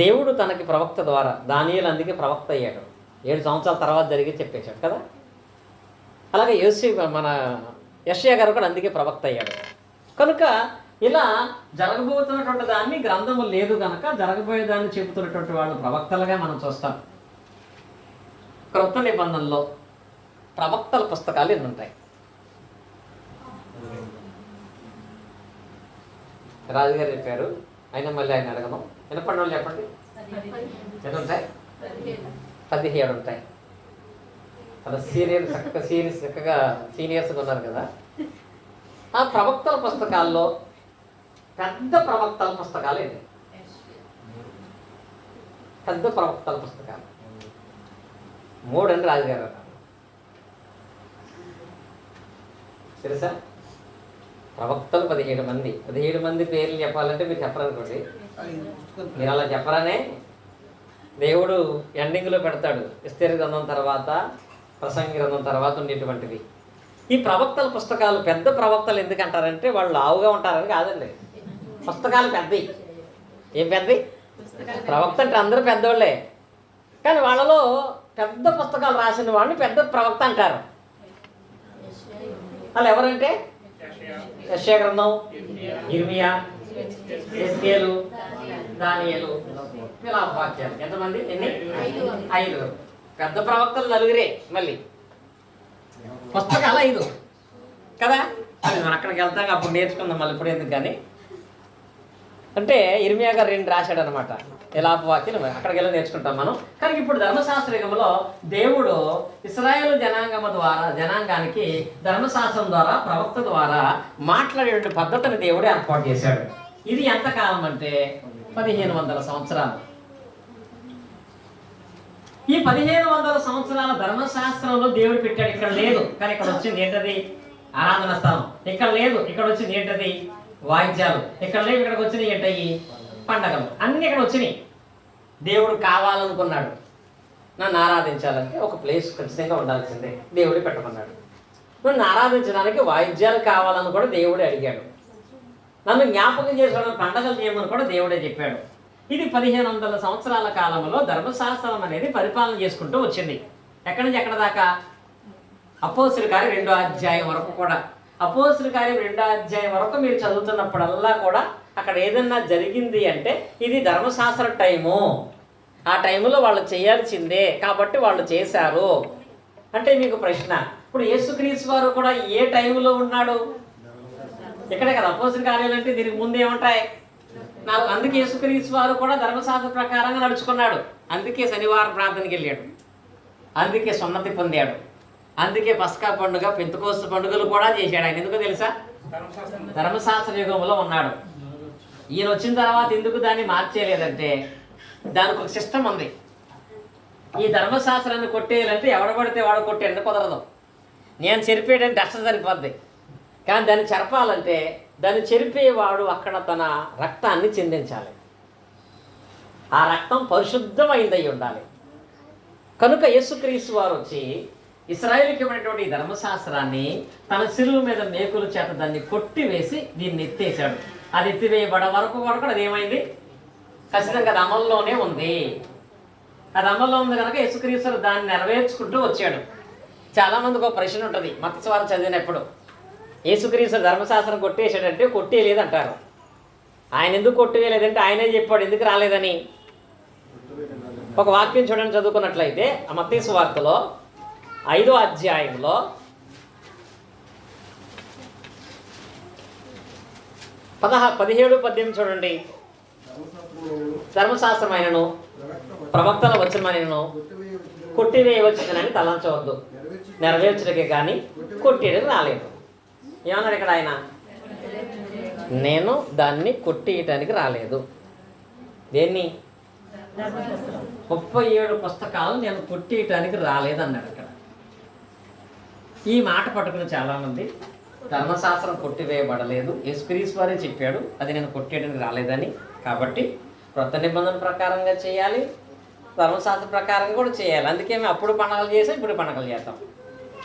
దేవుడు తనకి ప్రవక్త ద్వారా, దానియేలు అందుకే ప్రవక్త అయ్యాడు. 7 సంవత్సరాల తర్వాత జరిగి చెప్పేశాడు కదా. అలాగే మన యెషయా గారు కూడా అందుకే ప్రవక్త అయ్యాడు. కనుక ఇలా జరగబోతున్నటువంటి దాన్ని గ్రంథము లేదు కనుక జరగబోయేదాన్ని చెబుతున్నటువంటి వాళ్ళు ప్రవక్తలుగా మనం చూస్తాం. క్రొత్త నిబంధనలో ప్రవక్తల పుస్తకాలు ఎన్ని ఉంటాయి? రాజుగారు చెప్పారు, అయినా మళ్ళీ ఆయన అడగను. వినపడిన వాళ్ళు చెప్పండి. ఎన్ని ఉంటాయి? 17 ఉంటాయి. అలా చక్కగా సీనియర్స్గా ఉన్నారు కదా. ఆ ప్రవక్తల పుస్తకాల్లో పెద్ద ప్రవక్తల పుస్తకాలు ఏంటి? పెద్ద ప్రవక్తల పుస్తకాలు 3 అని రాజుగారు అన్నారు. తెలుసా? ప్రవక్తలు 17 మంది. 17 మంది పేర్లు చెప్పాలంటే మీరు చెప్పరనుకోండి. మీరు అలా చెప్పరానే దేవుడు ఎండింగ్లో పెడతాడు. ఎస్తేరు గ్రంథం తర్వాత, ప్రసంగి గ్రంథం తర్వాత ఉండేటువంటివి. ఈ ప్రవక్తల పుస్తకాలు పెద్ద ప్రవక్తలు ఎందుకంటారంటే వాళ్ళు లావుగా ఉంటారని కాదండి. పుస్తకాలు పెద్దవి. ఏం పెద్దవి? ప్రవక్త అంటే అందరూ పెద్దవాళ్ళే, కానీ వాళ్ళలో పెద్ద పుస్తకాలు రాసిన వాడిని పెద్ద ప్రవక్త అంటారు. వాళ్ళు ఎవరంటే యెషయా గ్రంథం, ఇర్మియా, యేస్కేలు, దానియేలు, వాక్యాలు. ఎంతమంది? ఎన్ని? 5. పెద్ద ప్రవక్తలు 4 మళ్ళీ పుస్తకాలు 5 కదా. మనం అక్కడికి వెళ్తాం, అప్పుడు నేర్చుకుందాం మళ్ళీ. ఇప్పుడు ఎందుకు కానీ అంటే ఇర్మియా గారు 2 రాశాడు అనమాట. వాక్యం అక్కడికి వెళ్ళి నేర్చుకుంటాం మనం. కానీ ఇప్పుడు ధర్మశాస్త్ర యుగంలో దేవుడు ఇశ్రాయేలు జనాంగానికి ధర్మశాస్త్రం ద్వారా, ప్రవక్త ద్వారా మాట్లాడే పద్ధతిని దేవుడే ఏర్పాటు చేశాడు. ఇది ఎంతకాలం అంటే 1500 సంవత్సరాలు. ఈ 1500 సంవత్సరాల ధర్మశాస్త్రంలో దేవుడు పెట్టాడు. ఇక్కడ లేదు, కానీ ఇక్కడ వచ్చింది ఏంటది? ఆరాధన స్థలం. ఇక్కడ లేదు, ఇక్కడ వచ్చింది ఏంటది? వాయిద్యాలు. ఇక్కడ లేవు, ఇక్కడికి వచ్చినాయి ఏంటయ్యి? పండగలు. అన్నీ ఇక్కడ వచ్చినాయి. దేవుడు కావాలనుకున్నాడు, నన్ను ఆరాధించాలంటే ఒక ప్లేస్ ఖచ్చితంగా ఉండాల్సిందే. దేవుడు పెట్టమన్నాడు. నన్ను ఆరాధించడానికి వాయిద్యాలు కావాలని కూడా దేవుడే అడిగాడు. నన్ను జ్ఞాపకం చేసుకోవడానికి పండగలు చేయమని కూడా దేవుడే చెప్పాడు. ఇది 1500 సంవత్సరాల కాలంలో ధర్మశాస్త్రం అనేది పరిపాలన చేసుకుంటూ వచ్చింది. ఎక్కడి నుంచి ఎక్కడ దాకా? అపోస్తుల కార్యం 2వ అధ్యాయం వరకు కూడా. అపోస్తుల కార్యం 2వ అధ్యాయం వరకు మీరు చదువుతున్నప్పుడల్లా కూడా అక్కడ ఏదన్నా జరిగింది అంటే ఇది ధర్మశాస్త్ర టైము. ఆ టైంలో వాళ్ళు చేయాల్సిందే కాబట్టి వాళ్ళు చేశారు. అంటే మీకు ప్రశ్న, ఇప్పుడు యేసుక్రీస్తు వారు కూడా ఏ టైంలో ఉన్నాడు? ఇక్కడే కదా అపోస్తుల కార్యాలు అంటే. దీనికి ముందు ఏముంటాయి? అందుకే యేసుక్రీస్తు వారు కూడా ధర్మశాస్త్ర ప్రకారంగా నడుచుకున్నాడు. అందుకే శనివారం ప్రార్థనకి వెళ్ళాడు, అందుకే సున్నతి పొందాడు, అందుకే పస్కా పండుగ, పెంతెకోస్తు పండుగలు కూడా చేశాడు ఆయన. ఎందుకో తెలుసా? ధర్మశాస్త్ర యుగంలో ఉన్నాడు. ఈయన వచ్చిన తర్వాత ఎందుకు దాన్ని మార్చేయలేదంటే దానికి ఒక సిస్టమ్ ఉంది. ఈ ధర్మశాస్త్రాన్ని కొట్టేయాలంటే ఎవడ పడితే వాడు కొట్టేయండి కుదరదు. నేను చెరిపేయడానికి డస్ట్ సరిపోద్ది, కానీ దాన్ని చెరపాలంటే దాన్ని చెరిపేవాడు అక్కడ తన రక్తాన్ని చిందించాలి. ఆ రక్తం పరిశుద్ధమైందై ఉండాలి. కనుక యేసుక్రీస్తు వారు వచ్చి ఇశ్రాయేలుకి ఇవ్వనటువంటి ఈ ధర్మశాస్త్రాన్ని తన శిలువ మీద మేకుల చేత దాన్ని కొట్టివేసి దీన్ని ఎత్తేసాడు. అది ఎత్తివేయబడ వరకు కూడా అది ఏమైంది? ఖచ్చితంగా అది అమల్లోనే ఉంది. అది అమల్లో ఉంది కనుక యేసుక్రీస్తు దాన్ని నెరవేర్చుకుంటూ వచ్చాడు. చాలామందికి ఒక ప్రశ్న ఉంటుంది మత్తయి చదివినప్పుడు, యేసుక్రీస్తు ధర్మశాస్త్రం కొట్టేసాడంటే కొట్టేయలేదంటారు. ఆయన ఎందుకు కొట్టేయలేదంటే ఆయనే చెప్పాడు ఎందుకు రాలేదని. ఒక వాక్యం చూడండి, చదువుకున్నట్లయితే ఆ మత్తయి సువార్తలో 5వ అధ్యాయంలో 17-18 చూడండి. ధర్మశాస్త్రమైనను ప్రవక్తల వచనమైనను కొట్టివేయవచ్చునని తలంచవద్దు, నెరవేర్చుటకే కానీ కొట్టేయడానికి రాలేదు. ఏమన్నాడు ఇక్కడ ఆయన? నేను దాన్ని కొట్టేయటానికి రాలేదు. దేన్ని? 37 పుస్తకాలు నేను కొట్టేయటానికి రాలేదన్నాడు అక్కడ. ఈ మాట పట్టుకుని చాలామంది ధర్మశాస్త్రం కొట్టివేయబడలేదు, యేసుక్రీస్తు వారే చెప్పాడు అది నేను కొట్టేయడానికి రాలేదని, కాబట్టి క్రొత్త నిబంధన ప్రకారంగా చేయాలి, ధర్మశాస్త్ర ప్రకారంగా కూడా చేయాలి. అందుకే మేము అప్పుడు పండుగలు చేసాం, ఇప్పుడు పండుగలు చేస్తాం.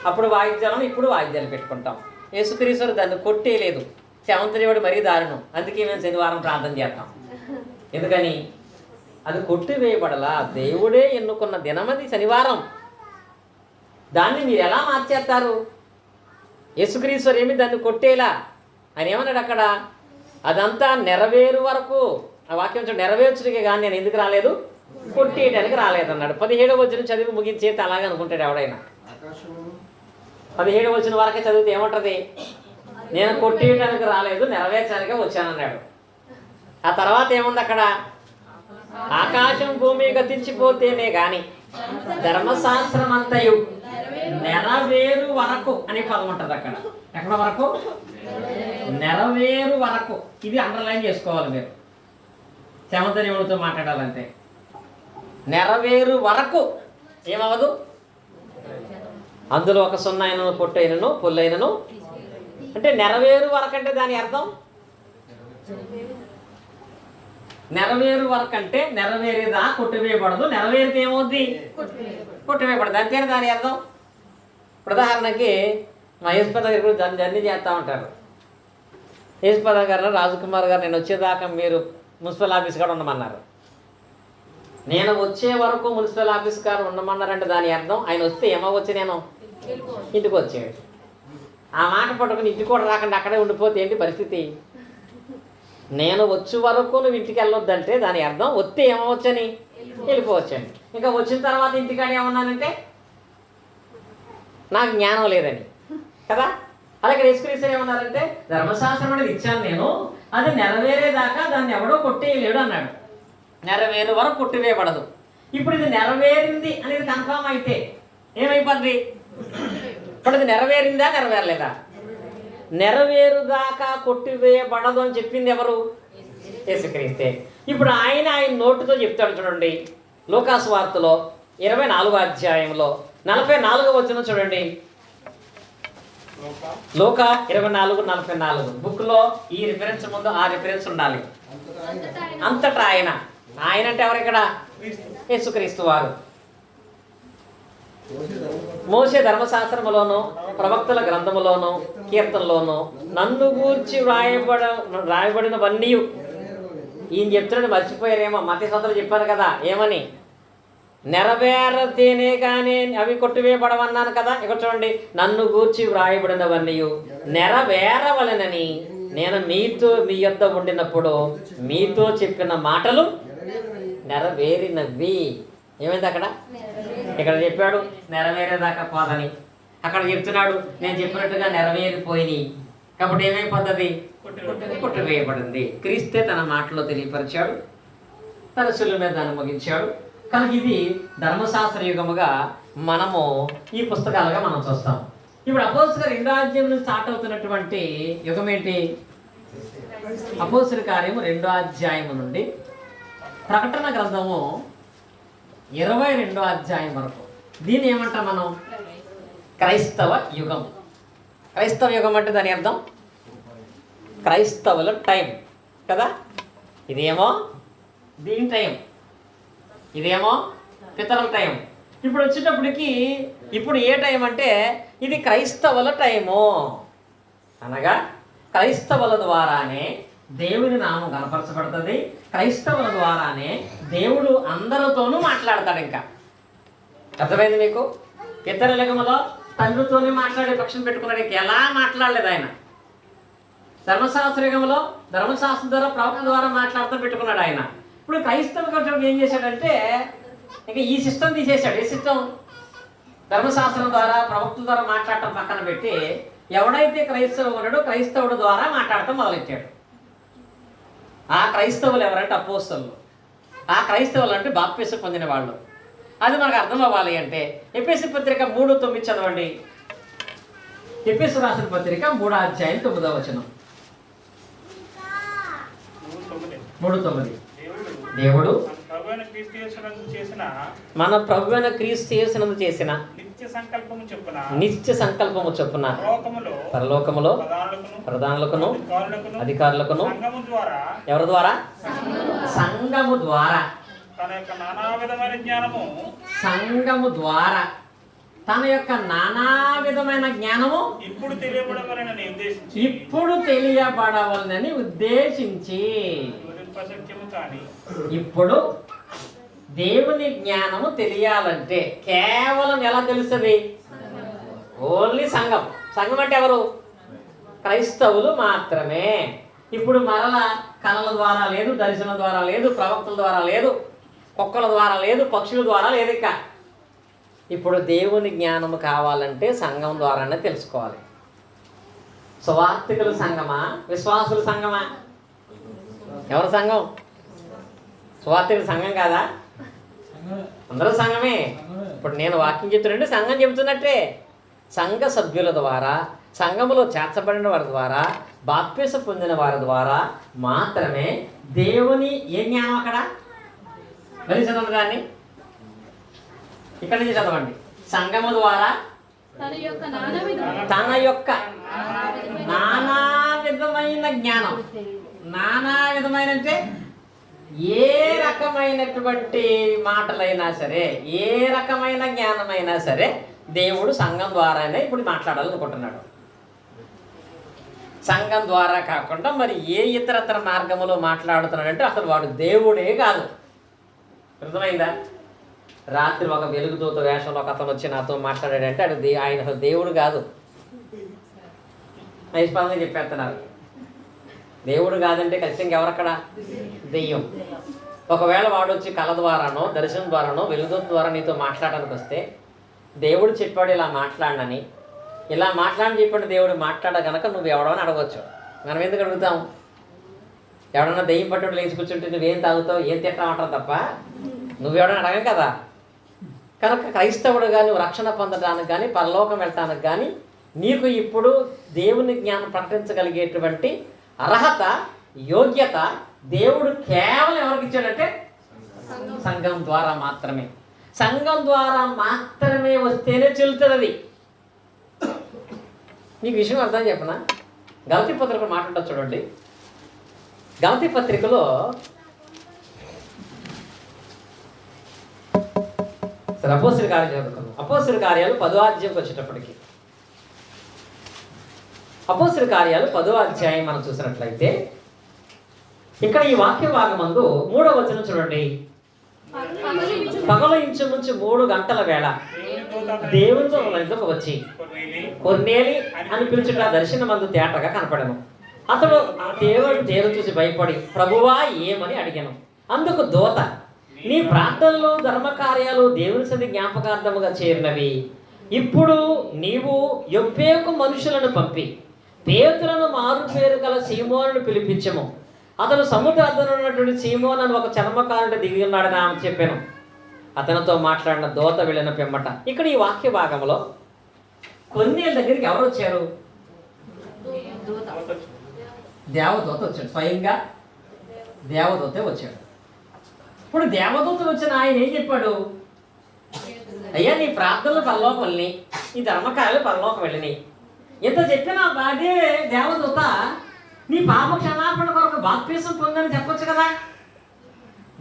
అప్పుడు వాయిద్యాలను ఇప్పుడు వాయిద్యాలు పెట్టుకుంటాం. యేసుక్రీస్తు వారు దాన్ని కొట్టేయలేదు. శవంతరేవుడు మరీ దారుణం. అందుకే మేము శనివారం ప్రార్థన చేస్తాం. ఎందుకని? అది కొట్టివేయబడలా. దేవుడే ఎన్నుకున్న దినమది శనివారం. దాన్ని మీరు ఎలా మార్చేస్తారు? యేసుక్రీస్తు వారు ఏమి దాన్ని కొట్టేలా. ఆయన ఏమన్నాడు అక్కడ? అదంతా నెరవేరు వరకు, ఆ వాక్యం నెరవేర్చుడికే కానీ నేను ఎందుకు రాలేదు, కొట్టేయడానికి రాలేదన్నాడు. 17వ వచనం చదివి ముగించేది అలాగే అనుకుంటాడు ఎవడైనా. 17వ వచనం వరకే చదివితే ఏమంటది? నేను కొట్టేయడానికి రాలేదు, నెరవేర్చడానికే వచ్చానన్నాడు. ఆ తర్వాత ఏముంది అక్కడ? ఆకాశం భూమి గతించిపోతేనే గాని ధర్మశాస్త్రం అంతయు నెరవేరు వరకు అనే పదం ఉంటుంది అక్కడ. ఎక్కడ వరకు? నెరవేరు వరకు. ఇది అండర్లైన్ చేసుకోవాలి మీరు శవంతరేవుడితో మాట్లాడాలంటే. నెరవేరు వరకు ఏమవ్వదు. అందులో ఒక సున్నా అయినను పొట్టైనను పొల్లైనను అంటే నెరవేరు వరకు అంటే దాని అర్థం నెరవేరు వరకు అంటే నెరవేరేదా కొట్టివేయబడదు, నెరవేరితే ఏమవుద్ది? కొట్టివేయబడదు. అంతేనా దాని అర్థం? ఉదాహరణకి మా యేసుపద గారు కూడా జర్నీ చేస్తూ ఉంటారు. యేసుపద గారు రాజకుమార్ గారు నేను వచ్చేదాకా మీరు మున్సిపల్ ఆఫీస్ కాడ ఉండమన్నారు. నేను వచ్చే వరకు మున్సిపల్ ఆఫీస్ కాడ ఉండమన్నారంటే దాని అర్థం ఆయన వస్తే ఏమవచ్చు, నేను ఇంటికి వచ్చాడు. ఆ మాట పట్టుకుని ఇంటికి కూడా రాకుండా అక్కడే ఉండిపోతే ఏంటి పరిస్థితి? నేను వచ్చే వరకు నువ్వు ఇంటికి వెళ్ళొద్దంటే దాని అర్థం వస్తే ఏమవచ్చని, వెళ్ళిపోవచ్చండి. ఇంకా వచ్చిన తర్వాత ఇంటికాడ ఏమన్నానంటే నాకు జ్ఞానం లేదని కదా. అలాగే యేసుక్రీస్తు ఏమన్నారంటే ధర్మశాస్త్రం అనేది ఇచ్చాను నేను, అది నెరవేరేదాకా దాన్ని ఎవడో కొట్టేయలేడు అన్నాడు. నెరవేరు వరకు కొట్టివేయబడదు. ఇప్పుడు ఇది నెరవేరింది అనేది కన్ఫామ్ అయితే ఏమైపోద్ది? ఇప్పుడు ఇది నెరవేరిందా నెరవేరలేదా? నెరవేరుదాకా కొట్టివేయబడదు అని చెప్పింది ఎవరు? యేసుక్రీస్తే. ఇప్పుడు ఆయన నోటితో చెప్తాడు చూడండి. లూకాసు వార్తలో 24వ అధ్యాయంలో 44వ వచనం చూడండి. లూకా 24:44 బుక్లో ఈ రిఫరెన్స్ ముందు ఆ రిఫరెన్స్ ఉండాలి. అంతటా ఆయన అంటే ఎవరు ఇక్కడ? యేసుక్రీస్తు వారు. మోషే ధర్మశాస్త్రములోను ప్రవక్తల గ్రంథములోను కీర్తనలోను నన్ను గూర్చి వ్రాయబడినవన్నీ ఈయన చెప్తున్నాడు. మర్చిపోయారేమో. మత్తయి సోదరులు చెప్పాను కదా ఏమని, నెరవేరతేనే కానీ అవి కొట్టివేయబడవన్నాను కదా. ఇక్కడ చూడండి, నన్ను గూర్చి వ్రాయబడినవన్నీ నెరవేరవలెనని నేను మీ యొద్ద ఉండినప్పుడు మీతో చెప్పిన మాటలు నెరవేరినవి. ఏమైంది అక్కడ? ఇక్కడ చెప్పాడు నెరవేరేదాకా పోదని, అక్కడ చెప్తున్నాడు నేను చెప్పినట్టుగా నెరవేరిపోయినాయి. కాబట్టి ఏమైపోతుంది? కొట్టివేయబడింది. క్రీస్తే తన మాటలో తెలియపరిచాడు, తన శిలువ మీద దాన్ని ముగించాడు. కనుక ఇది ధర్మశాస్త్ర యుగముగా మనము ఈ పుస్తకాలుగా మనం చూస్తాం. ఇప్పుడు అపోస్తలుల 2వ అధ్యాయం నుంచి స్టార్ట్ అవుతున్నటువంటి యుగం ఏంటి? అపోస్తలుల కార్యము 2వ అధ్యాయము నుండి ప్రకటన గ్రంథము 22వ అధ్యాయం వరకు. దీన్ని ఏమంటాం మనం? క్రైస్తవ యుగం. క్రైస్తవ యుగం అంటే దాని అర్థం క్రైస్తవుల టైం కదా. ఇదేమో దీని టైం, ఇదేమో పితరుల టైం. ఇప్పుడు వచ్చేటప్పటికి ఇప్పుడు ఏ టైం అంటే ఇది క్రైస్తవుల టైము. అనగా క్రైస్తవుల ద్వారానే దేవుని నామం కనపరచబడుతుంది. క్రైస్తవుల ద్వారానే దేవుడు అందరితోనూ మాట్లాడతాడు. ఇంకా అర్థమైంది మీకు? ఇతర యుగములో తండ్రితోనే మాట్లాడే పక్షం పెట్టుకున్నాడు. ఇంకా ఎలా మాట్లాడలేదు ఆయన. ధర్మశాస్త్ర యుగంలో ధర్మశాస్త్రం ద్వారా ప్రవక్త ద్వారా మాట్లాడుతూ పెట్టుకున్నాడు ఆయన. ఇప్పుడు క్రైస్తవ కట్టడం ఏం చేశాడంటే ఇంకా ఈ సిస్టమ్ తీసేశాడు. ఏ సిస్టమ్? ధర్మశాస్త్రం ద్వారా ప్రవక్తుల ద్వారా మాట్లాడటం పక్కన పెట్టి ఎవడైతే క్రైస్తవుడు ఉన్నాడో క్రైస్తవుడు ద్వారా మాట్లాడటం మొదలెట్టాడు. ఆ క్రైస్తవులు ఎవరంటే అపోస్తలులు. ఆ క్రైస్తవులు అంటే బాప్తిసం పొందిన వాళ్ళు. అది మనకు అర్థం అవ్వాలి అంటే ఎఫెసీ పత్రిక 3:9 చదవండి. ఎఫెసీ రాసిన పత్రిక 3వ అధ్యాయం 9వ వచనం. 3:9 దేవుడు మన ప్రభువైన క్రీస్తు యేసునందు చేసిన నిత్య సంకల్పము చొప్పున పరలోకములో ప్రధానులకును అధికారులకును ఎవరి ద్వారా? సంఘము ద్వారా. సంఘము ద్వారా తన యొక్క నానా విధమైన జ్ఞానము ఇప్పుడు తెలియబడవలనని ఉద్దేశించి. ఇప్పుడు దేవుని జ్ఞానము తెలియాలంటే కేవలం ఎలా తెలుస్తుంది? ఓన్లీ సంఘం. సంఘం అంటే ఎవరు? క్రైస్తవులు మాత్రమే. ఇప్పుడు మరలా కళల ద్వారా లేదు, దర్శనం ద్వారా లేదు, ప్రవక్తల ద్వారా లేదు, కుక్కల ద్వారా లేదు, పక్షుల ద్వారా లేదు. ఇక ఇప్పుడు దేవుని జ్ఞానము కావాలంటే సంఘం ద్వారానే తెలుసుకోవాలి. సువార్థికుల సంఘమా? విశ్వాసుల సంఘమా? ఎవరి సంఘం? సువార్థికుల సంఘం కాదా? అందరూ సంఘమే. ఇప్పుడు నేను వాక్యం చెప్తున్నట్టే సంఘం చెబుతున్నట్టే. సంఘ సభ్యుల ద్వారా, సంఘములో చేర్చబడిన వారి ద్వారా, బాప్తిసం పొందిన వారి ద్వారా మాత్రమే దేవుని ఏ జ్ఞానం అక్కడ మరి చదవండి. దాన్ని ఇక్కడి నుంచి చదవండి. సంఘము ద్వారా తన యొక్క నానా విధమైన జ్ఞానం. నానా విధమైన అంటే ఏ రకమైనటువంటి మాటలైనా సరే, ఏ రకమైన జ్ఞానమైనా సరే దేవుడు సంఘం ద్వారానే ఇప్పుడు మాట్లాడాలనుకుంటున్నాడు. సంఘం ద్వారా కాకుండా మరి ఏ ఇతరతర మార్గములో మాట్లాడుతున్నాడంటే అసలు వాడు దేవుడే కాదు. అర్థమైందా? రాత్రి ఒక వెలుగుదూత వేషంలో ఒక అతను వచ్చి నాతో మాట్లాడాడంటే అది ఆయన అసలు దేవుడు కాదు. నైస్పందంగా చెప్పేస్తున్నారు. దేవుడు కాదంటే ఖచ్చితంగా ఎవరక్కడ? దెయ్యం. ఒకవేళ వాడు వచ్చి కళ ద్వారానో దర్శనం ద్వారానో వెలుగుదూత ద్వారా నీతో మాట్లాడడానికి వస్తే దేవుడు చెప్పాడు ఇలా మాట్లాడనని, ఇలా మాట్లాడని చెప్పండి దేవుడు మాట్లాడ కనుక నువ్వు ఎవడని అడగవచ్చు. మనం ఎందుకు అడుగుతాం? ఎవడన్నా దెయ్యం పట్టుడు లేచి కూర్చుంటే నువ్వేం తాగుతావు, ఏం తింటామంటావు తప్ప నువ్వెవడని అడగం కదా. కనుక క్రైస్తవుడుగా నువ్వు రక్షణ పొందడానికి కానీ పరలోకం వెళ్ళటానికి కానీ నీకు ఇప్పుడు దేవుని జ్ఞానం ప్రకటించగలిగేటువంటి అర్హత, యోగ్యత దేవుడు కేవలం ఎవరికి ఇచ్చాడంటే సంఘం ద్వారా మాత్రమే. సంఘం ద్వారా మాత్రమే వస్తేనే చెల్లుతుంది అది. నీకు విషయం అర్థం చెప్పనా? గలతీ పత్రిక మాట్లాడటం చూడండి. గలతీ పత్రికలో సరే అపోస్తలుల కార్యాలు చదువుకున్నాం. అపోస్తలుల కార్యాలు 10వ అధ్యాయంకి వచ్చేటప్పటికి, అపోస్తలుల కార్యాలు 10వ అధ్యాయం మనం చూసినట్లయితే ఇక్కడ ఈ వాక్య భాగమందు 3వ వచనం చూడండి. పగలు ఇంచుమించు 3 గంటల వేళ దేవునితో ఎదుకు వచ్చి కొర్నేలి అని పిలుచుట దర్శనమందు తేటగా కనపడను. అతడు ఆ దేవుడు తేరు చూసి భయపడి ప్రభువా ఏమని అడిగాను. అందుకు దూత, నీ ప్రార్థనలు ధర్మకార్యాలు దేవుని సన్నిధి జ్ఞాపకార్థముగా చేరినవి. ఇప్పుడు నీవు యొప్పేకు మనుషులను పంపి పేతురును మారు పేరు గల సీమోనును పిలిపించము, అతను సముద్ర అద్దను ఉన్నటువంటి సీమోన్ అని ఒక చర్మకారుడు దిగి ఉన్నాడని ఆమె చెప్పాను. అతనితో మాట్లాడిన దోత వెళ్ళిన పిమ్మట. ఇక్కడ ఈ వాక్య భాగంలో కొన్నేళ్ళ దగ్గరికి ఎవరు వచ్చారు? దేవదూత వచ్చాడు. స్వయంగా దేవదూతే వచ్చాడు. ఇప్పుడు దేవదూత వచ్చిన ఆయన ఏం చెప్పాడు? అయ్యా, నీ ప్రార్థనలు పరలోకం వెళ్ళినాయి, నీ ధర్మకార్యాలు పరలోకం వెళ్ళినాయి. ఇంత చెప్పిన అదే దేవదూత నీ పాప క్షమాపణ కొరకు బాప్తీసం పొందని చెప్పొచ్చు కదా.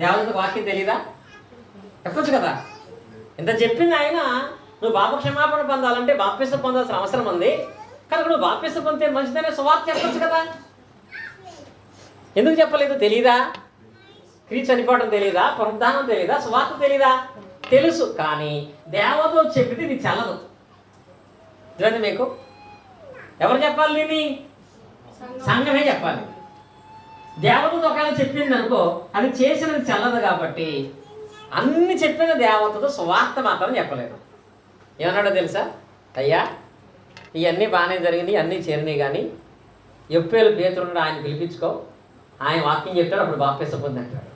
దేవదూత వాక్యం తెలీదా? చెప్పొచ్చు కదా. ఇంత చెప్పింది ఆయన, నువ్వు పాప క్షమాపణ పొందాలంటే బాప్తీసం పొందాల్సిన అవసరం ఉంది కనుక నువ్వు బాప్తీసం పొందితే మంచిదనే సువార్త చెప్పొచ్చు కదా. ఎందుకు చెప్పలేదు? తెలీదా? క్రీస్తు చనిపోవడం తెలీదా? పునరుద్ధానం తెలీదా? సువార్త తెలీదా? తెలుసు. కానీ దేవదూత చెప్పింది నీకు చల్లదు. చూడండి, మీకు ఎవరు చెప్పాలి? దీన్ని సంఘమే చెప్పాలి. దేవదూత ఒకవేళ చెప్పింది అనుకో, అది చేసినది చల్లదు. కాబట్టి అన్ని చెప్పిన దేవతతో సువార్త మాత్రం చెప్పలేదు. ఏమన్నాడో తెలుసా? అయ్యా, ఇవన్నీ బాగానే జరిగినాయి, అన్నీ చేరినాయి, కానీ ఎప్పేలు పేతురున్నాడు, ఆయన పిలిపించుకో, ఆయన వాక్యం చెప్తాడు, అప్పుడు బాప్తీసం పొంది అంటాడు.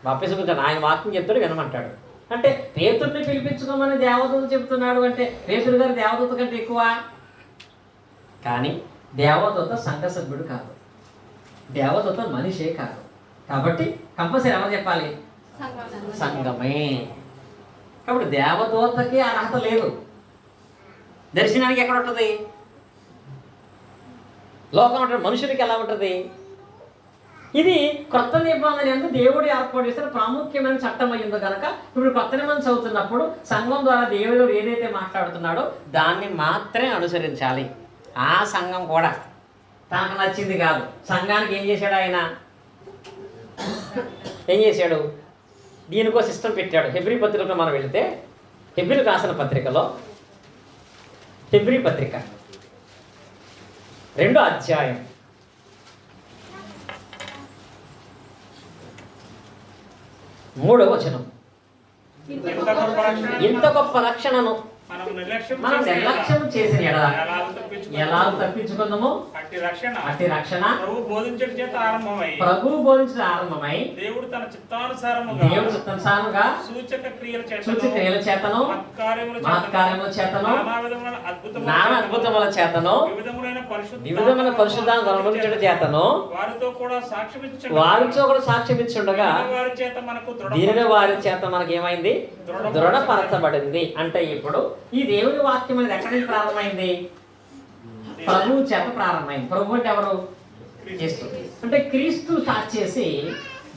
బాప్తీసం పొందాడు, ఆయన వాక్యం చెప్తాడు, వినమంటాడు. అంటే పేతురుని పిలిపించుకోమని దేవదూత చెప్తున్నాడు అంటే పేతురు గారు దేవదూత కంటే ఎక్కువ. కానీ దేవదూత సంఘ సభ్యుడు కాదు, దేవదూత మనిషే కాదు. కాబట్టి కంపల్సరీ ఎవరు చెప్పాలి? సంఘమే. కాబట్టి దేవదూతకి అర్హత లేదు. దర్శనానికి ఎక్కడ ఉంటుంది? లోకం ఉంటుంది. మనుషులకి ఎలా ఉంటుంది? ఇది కొత్త నిబంధన ఎందుకు దేవుడు ఏర్పాటు చేసిన ప్రాముఖ్యమైన చట్టం అయ్యిందో కనుక ఇప్పుడు కొత్త నిబంధన చదువుతున్నప్పుడు సంఘం ద్వారా దేవుడు ఏదైతే మాట్లాడుతున్నాడో దాన్ని మాత్రమే అనుసరించాలి. ఆ సంఘం కూడా తనకు నచ్చింది కాదు. సంఘానికి ఏం చేశాడు ఆయన? ఏం చేశాడు? దీనికో సిస్టమ్ పెట్టాడు. హెబ్రీ పత్రికలో మనం వెళితే, హెబ్రీ రాసిన పత్రికలో, హెబ్రీ పత్రిక 2వ అధ్యాయం 3వ వచనం. ఇంత గొప్ప రక్షణను మనం నిర్లక్ష్యం చేసిన ఎలా తప్పించుకుందాము? అట్టి రక్షణ ప్రభువు బోధించడం ఆరంభమై దేవుడు తన చిత్తానుసారముగా సూచక క్రియల చేతను మహత్కార్యముల చేతను నానా అద్భుతముల చేతను వివిధమైన పరిశుద్ధాన్ని అనుభవించడం చేతను వారితో కూడా సాక్ష్యం ఇచ్చుండగా దీనిని వారి చేత మనకి ఏమైంది? దృఢపరచబడింది. అంటే ఇప్పుడు ఈ దేవుని వాక్యం అనేది ఎక్కడి నుంచి ప్రారంభమైంది? ప్రభువు చేత ప్రారంభమైంది. ప్రభు అంటే ఎవరు? క్రీస్తు. అంటే క్రీస్తు స్టార్ట్ చేసి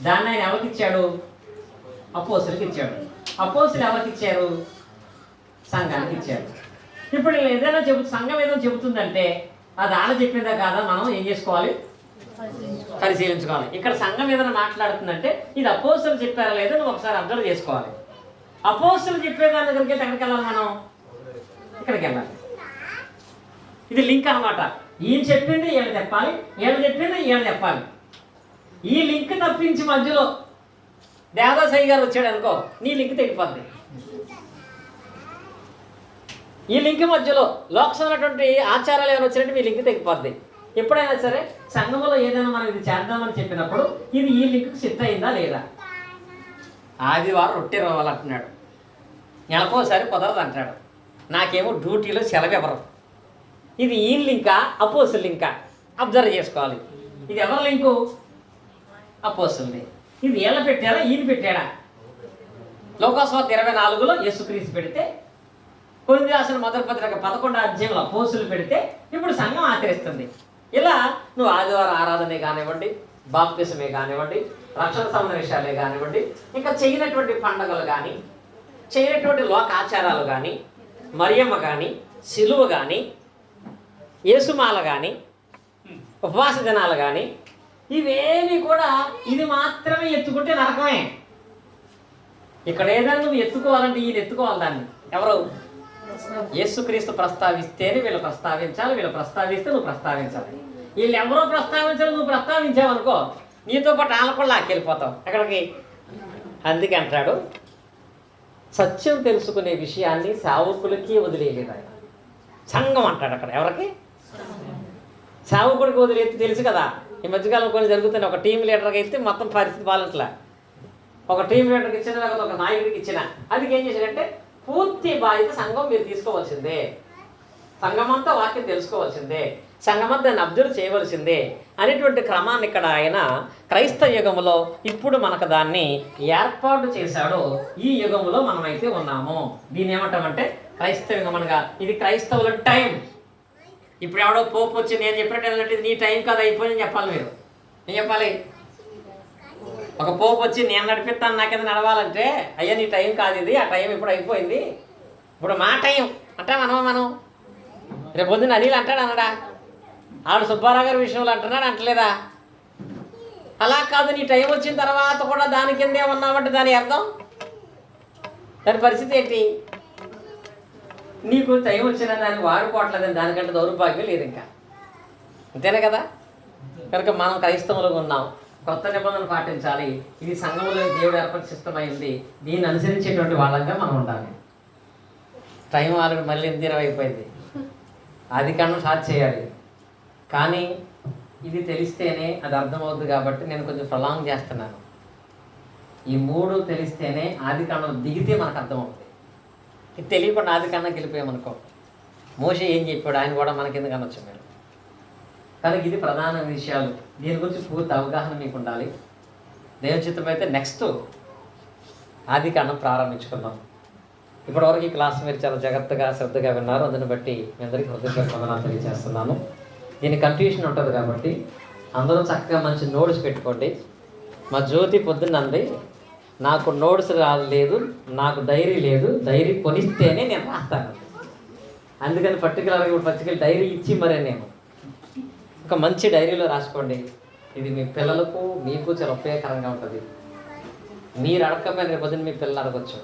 దాన్ని ఆయన ఎవరికి ఇచ్చాడు? అపోస్తులకు ఇచ్చాడు. అపోస్తులు ఎవరికి ఇచ్చారు? సంఘానికి ఇచ్చారు. ఇప్పుడు ఏదైనా సంఘం ఏదైనా చెబుతుందంటే అది ఆడ చెప్పిందా కాదా మనం ఏం చేసుకోవాలి? పరిశీలించుకోవాలి. ఇక్కడ సంఘం ఏదైనా మాట్లాడుతుందంటే ఇది అపోస్తులు చెప్పారా లేదో నువ్వు ఒకసారి అబ్జర్వ్ చేసుకోవాలి. అపోస్తులు చెప్పేదాని దగ్గరికి ఎక్కడికి వెళ్ళాలి? మనం ఇక్కడికి వెళ్ళాలి. ఇది లింక్ అనమాట. ఈయన చెప్పింది ఈయన చెప్పాలి, ఈయన చెప్పింది ఈయన చెప్పాలి. ఈ లింక్ తప్పించి మధ్యలో దేవదాసయ్య గారు వచ్చాడు అనుకో, నీ లింక్ తెగిపోద్ది. ఈ లింక్ మధ్యలో లోకసమైనటువంటి ఆచారాలు ఏమైనా వచ్చినట్టు మీ లింక్ తెగిపోద్ది. ఎప్పుడైనా సరే సంఘంలో ఏదైనా మనం ఇది చేద్దామని చెప్పినప్పుడు ఇది ఈ లింక్కి సెట్ అయిందా లేదా? ఆదివారం రొట్టె రావాలంటున్నాడు, నెలకోసారి కుదరదు అంటాడు. నాకేమో డ్యూటీలో సెలవు ఎవరు? ఇది ఈ లింకా అపోస్తుల లింకా? అబ్జర్వ్ చేసుకోవాలి. ఇది ఎవరి లింకు? అపోస్తులది. ఇది వీళ్ళ పెట్టారా ఈయన పెట్టాడా? లోకాసువార్త 24లో యేసుక్రీస్తు పెడితే, కొరింథీ రాసిన మొదటి పత్రిక 11వ అధ్యాయంలో అపోస్తులు పెడితే ఇప్పుడు సంఘం ఆచరిస్తుంది. ఇలా నువ్వు ఆదివారం ఆరాధనే కానివ్వండి, బాప్తిసమే కానివ్వండి, రక్షణ సంబంధ విషయాలే కానివ్వండి, ఇంకా చేయనటువంటి పండుగలు కానీ, చేయనటువంటి లోక ఆచారాలు కానీ, మరియమ్మ కానీ, సిలువ కానీ, యేసుమాల కానీ, ఉపవాస దినాలు కానీ, ఇవేవి కూడా ఇది మాత్రమే ఎత్తుకుంటే నరకమే. ఇక్కడ ఏదైనా నువ్వు ఎత్తుకోవాలంటే ఈయన ఎత్తుకోవాలి దాన్ని. ఎవరు? యేసుక్రీస్తు ప్రస్తావిస్తేనే వీళ్ళు ప్రస్తావించాలి, వీళ్ళు ప్రస్తావిస్తే నువ్వు ప్రస్తావించాలి. వీళ్ళు ఎవరో ప్రస్తావించాలి, నువ్వు ప్రస్తావించావనుకో నీతో పాటు వాళ్ళ కూడా లాక్కెళ్ళిపోతావు ఎక్కడికి. అందుకే అంటాడు, సత్యం తెలుసుకునే విషయాన్ని సావుకులకి వదిలేయలేదు ఆయన. సంఘం అంటాడు అక్కడ. ఎవరికి? సేవకుడికి వదిలేస్తే తెలుసు కదా, ఈ మధ్యకాలం కొన్ని జరుగుతున్నాయి. ఒక టీం లీడర్కి అయితే మొత్తం పరిస్థితి బాలంట్లా, ఒక టీం లీడర్కి ఇచ్చిన, లేకపోతే ఒక నాయకుడికి ఇచ్చిన, అందుకే ఏం చేశాడంటే పూర్తి బాధ్యత సంఘం మీరు తీసుకోవాల్సిందే, సంఘమంతా వాక్యం తెలుసుకోవాల్సిందే, సంఘమంతా దాన్ని అబ్జర్వ్ చేయవలసిందే అనేటువంటి క్రమాన్ని ఇక్కడ ఆయన క్రైస్తవ యుగంలో ఇప్పుడు మనకు దాన్ని ఏర్పాటు చేశాడు. ఈ యుగంలో మనమైతే ఉన్నాము. దీన్ని ఏమంటామంటే క్రైస్తవ యుగం అనగా ఇది క్రైస్తవుల టైం. ఇప్పుడు ఎవడో పోపు వచ్చి నేను చెప్పినట్టు నీ టైం కాదు అయిపోయిందని చెప్పాలి. మీరు ఏం చెప్పాలి? ఒక పోపు వచ్చి నేను నడిపిస్తాను నాకేదో నడవాలంటే అయ్యా నీ టైం కాదు ఇది, ఆ టైం ఇప్పుడు అయిపోయింది, ఇప్పుడు మా టైం అంటే మనం రేపు పొద్దున్న అనిల్ అంటాడు అనడా, ఆవిడ సుబ్బారావు గారి విషయంలో అంటున్నాడు అంటలేదా? అలా కాదు, నీ టైం వచ్చిన తర్వాత కూడా దాని కిందే ఉన్నామంటే దాని అర్థం, దాని పరిస్థితి ఏంటి? నీకు టైం వచ్చిన దాన్ని వాడుకోవట్లేదని దానికంటే దౌర్భాగ్యం లేదు ఇంకా, అంతేనే కదా? కనుక మనం క్రైస్తవులుగా ఉన్నాం, కొత్త నిబంధనలు పాటించాలి. ఇది సంఘంలో దేవుడు ఏర్పాటు సిద్ధమైంది, దీన్ని అనుసరించేటువంటి వాళ్ళంగా మనం ఉండాలి. టైం ఆల్రెడీ మళ్ళీ 8:20 అయిపోయింది, అది కన్నా స్టార్ట్ చేయాలి. కానీ ఇది తెలిస్తేనే అది అర్థమవుతుంది కాబట్టి నేను కొంచెం ప్రొలాంగ్ చేస్తున్నాను. ఈ 3 తెలిస్తేనే ఆది కాండం దిగితే మనకు అర్థమవుతుంది. ఇది తెలియకుండా ఆది కాండంకి వెళ్ళిపోయామనుకో, మోషే ఏం చెప్పాడు ఆయన కూడా మనకి ఎందుకు అనొచ్చు మీరు. కనుక ఇది ప్రధాన విషయాలు, దీని గురించి పూర్తి అవగాహన మీకు ఉండాలి. దేవచిత్తం అయితే నెక్స్ట్ ఆది కాండం ప్రారంభించుకుందాం. ఇప్పటివరకు ఈ క్లాస్ మీరు చాలా జాగ్రత్తగా శ్రద్ధగా విన్నారు, అందుని బట్టి మీ అందరికీ హృదయపూర్వక వందనాలు తెలియజేస్తున్నాను. దీని కన్ఫ్యూషన్ ఉంటుంది కాబట్టి అందరూ చక్కగా మంచి నోట్స్ పెట్టుకోండి. మా జ్యోతి పొద్దున్నంది నాకు నోట్స్ రాలేదు, నాకు డైరీ లేదు, డైరీ కొనిస్తేనే నేను రాస్తాను, అందుకని పర్టికులర్గా ఇప్పుడు పర్టికులర్ డైరీ ఇచ్చి మరే నేను ఒక మంచి డైరీలో రాసుకోండి. ఇది మీ పిల్లలకు మీకు చాలా ఉపయోగకరంగా ఉంటుంది. మీరు అడగకపోయిన రేపు పొద్దున్న మీ పిల్లలు అడగచ్చు.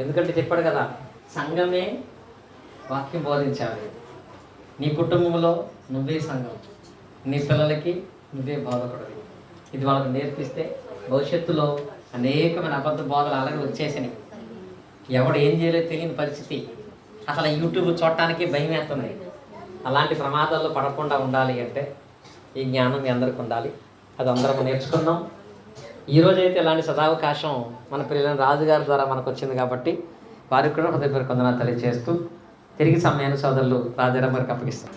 ఎందుకంటే చెప్పాడు కదా, సంఘమే వాక్యం బోధించాలి. నీ కుటుంబంలో నువ్వే సంఘం, నీ పిల్లలకి నువ్వే బోధకుడివి. ఇది వాళ్ళకి నేర్పిస్తే భవిష్యత్తులో అనేకమైన అబద్ధ బోధలు అలాగే వచ్చేసినాయి. ఎవడు ఏం చేయలేదు తెలియని పరిస్థితి, అసలు యూట్యూబ్ చూడటానికి భయం వేస్తుంది. అలాంటి ప్రమాదాల్లో పడకుండా ఉండాలి అంటే ఈ జ్ఞానం మీ అందరికీ ఉండాలి. అది అందరం నేర్చుకుందాం. ఈరోజైతే ఇలాంటి సదావకాశం మన పిల్లల రాజుగారి ద్వారా మనకు వచ్చింది కాబట్టి వారికి కూడా హృదయపూర్వక వందనాలు తెలియజేస్తూ తిరిగి సమయాన్ని సోదరులు రాజారాం గారికి అప్పగిస్తాం.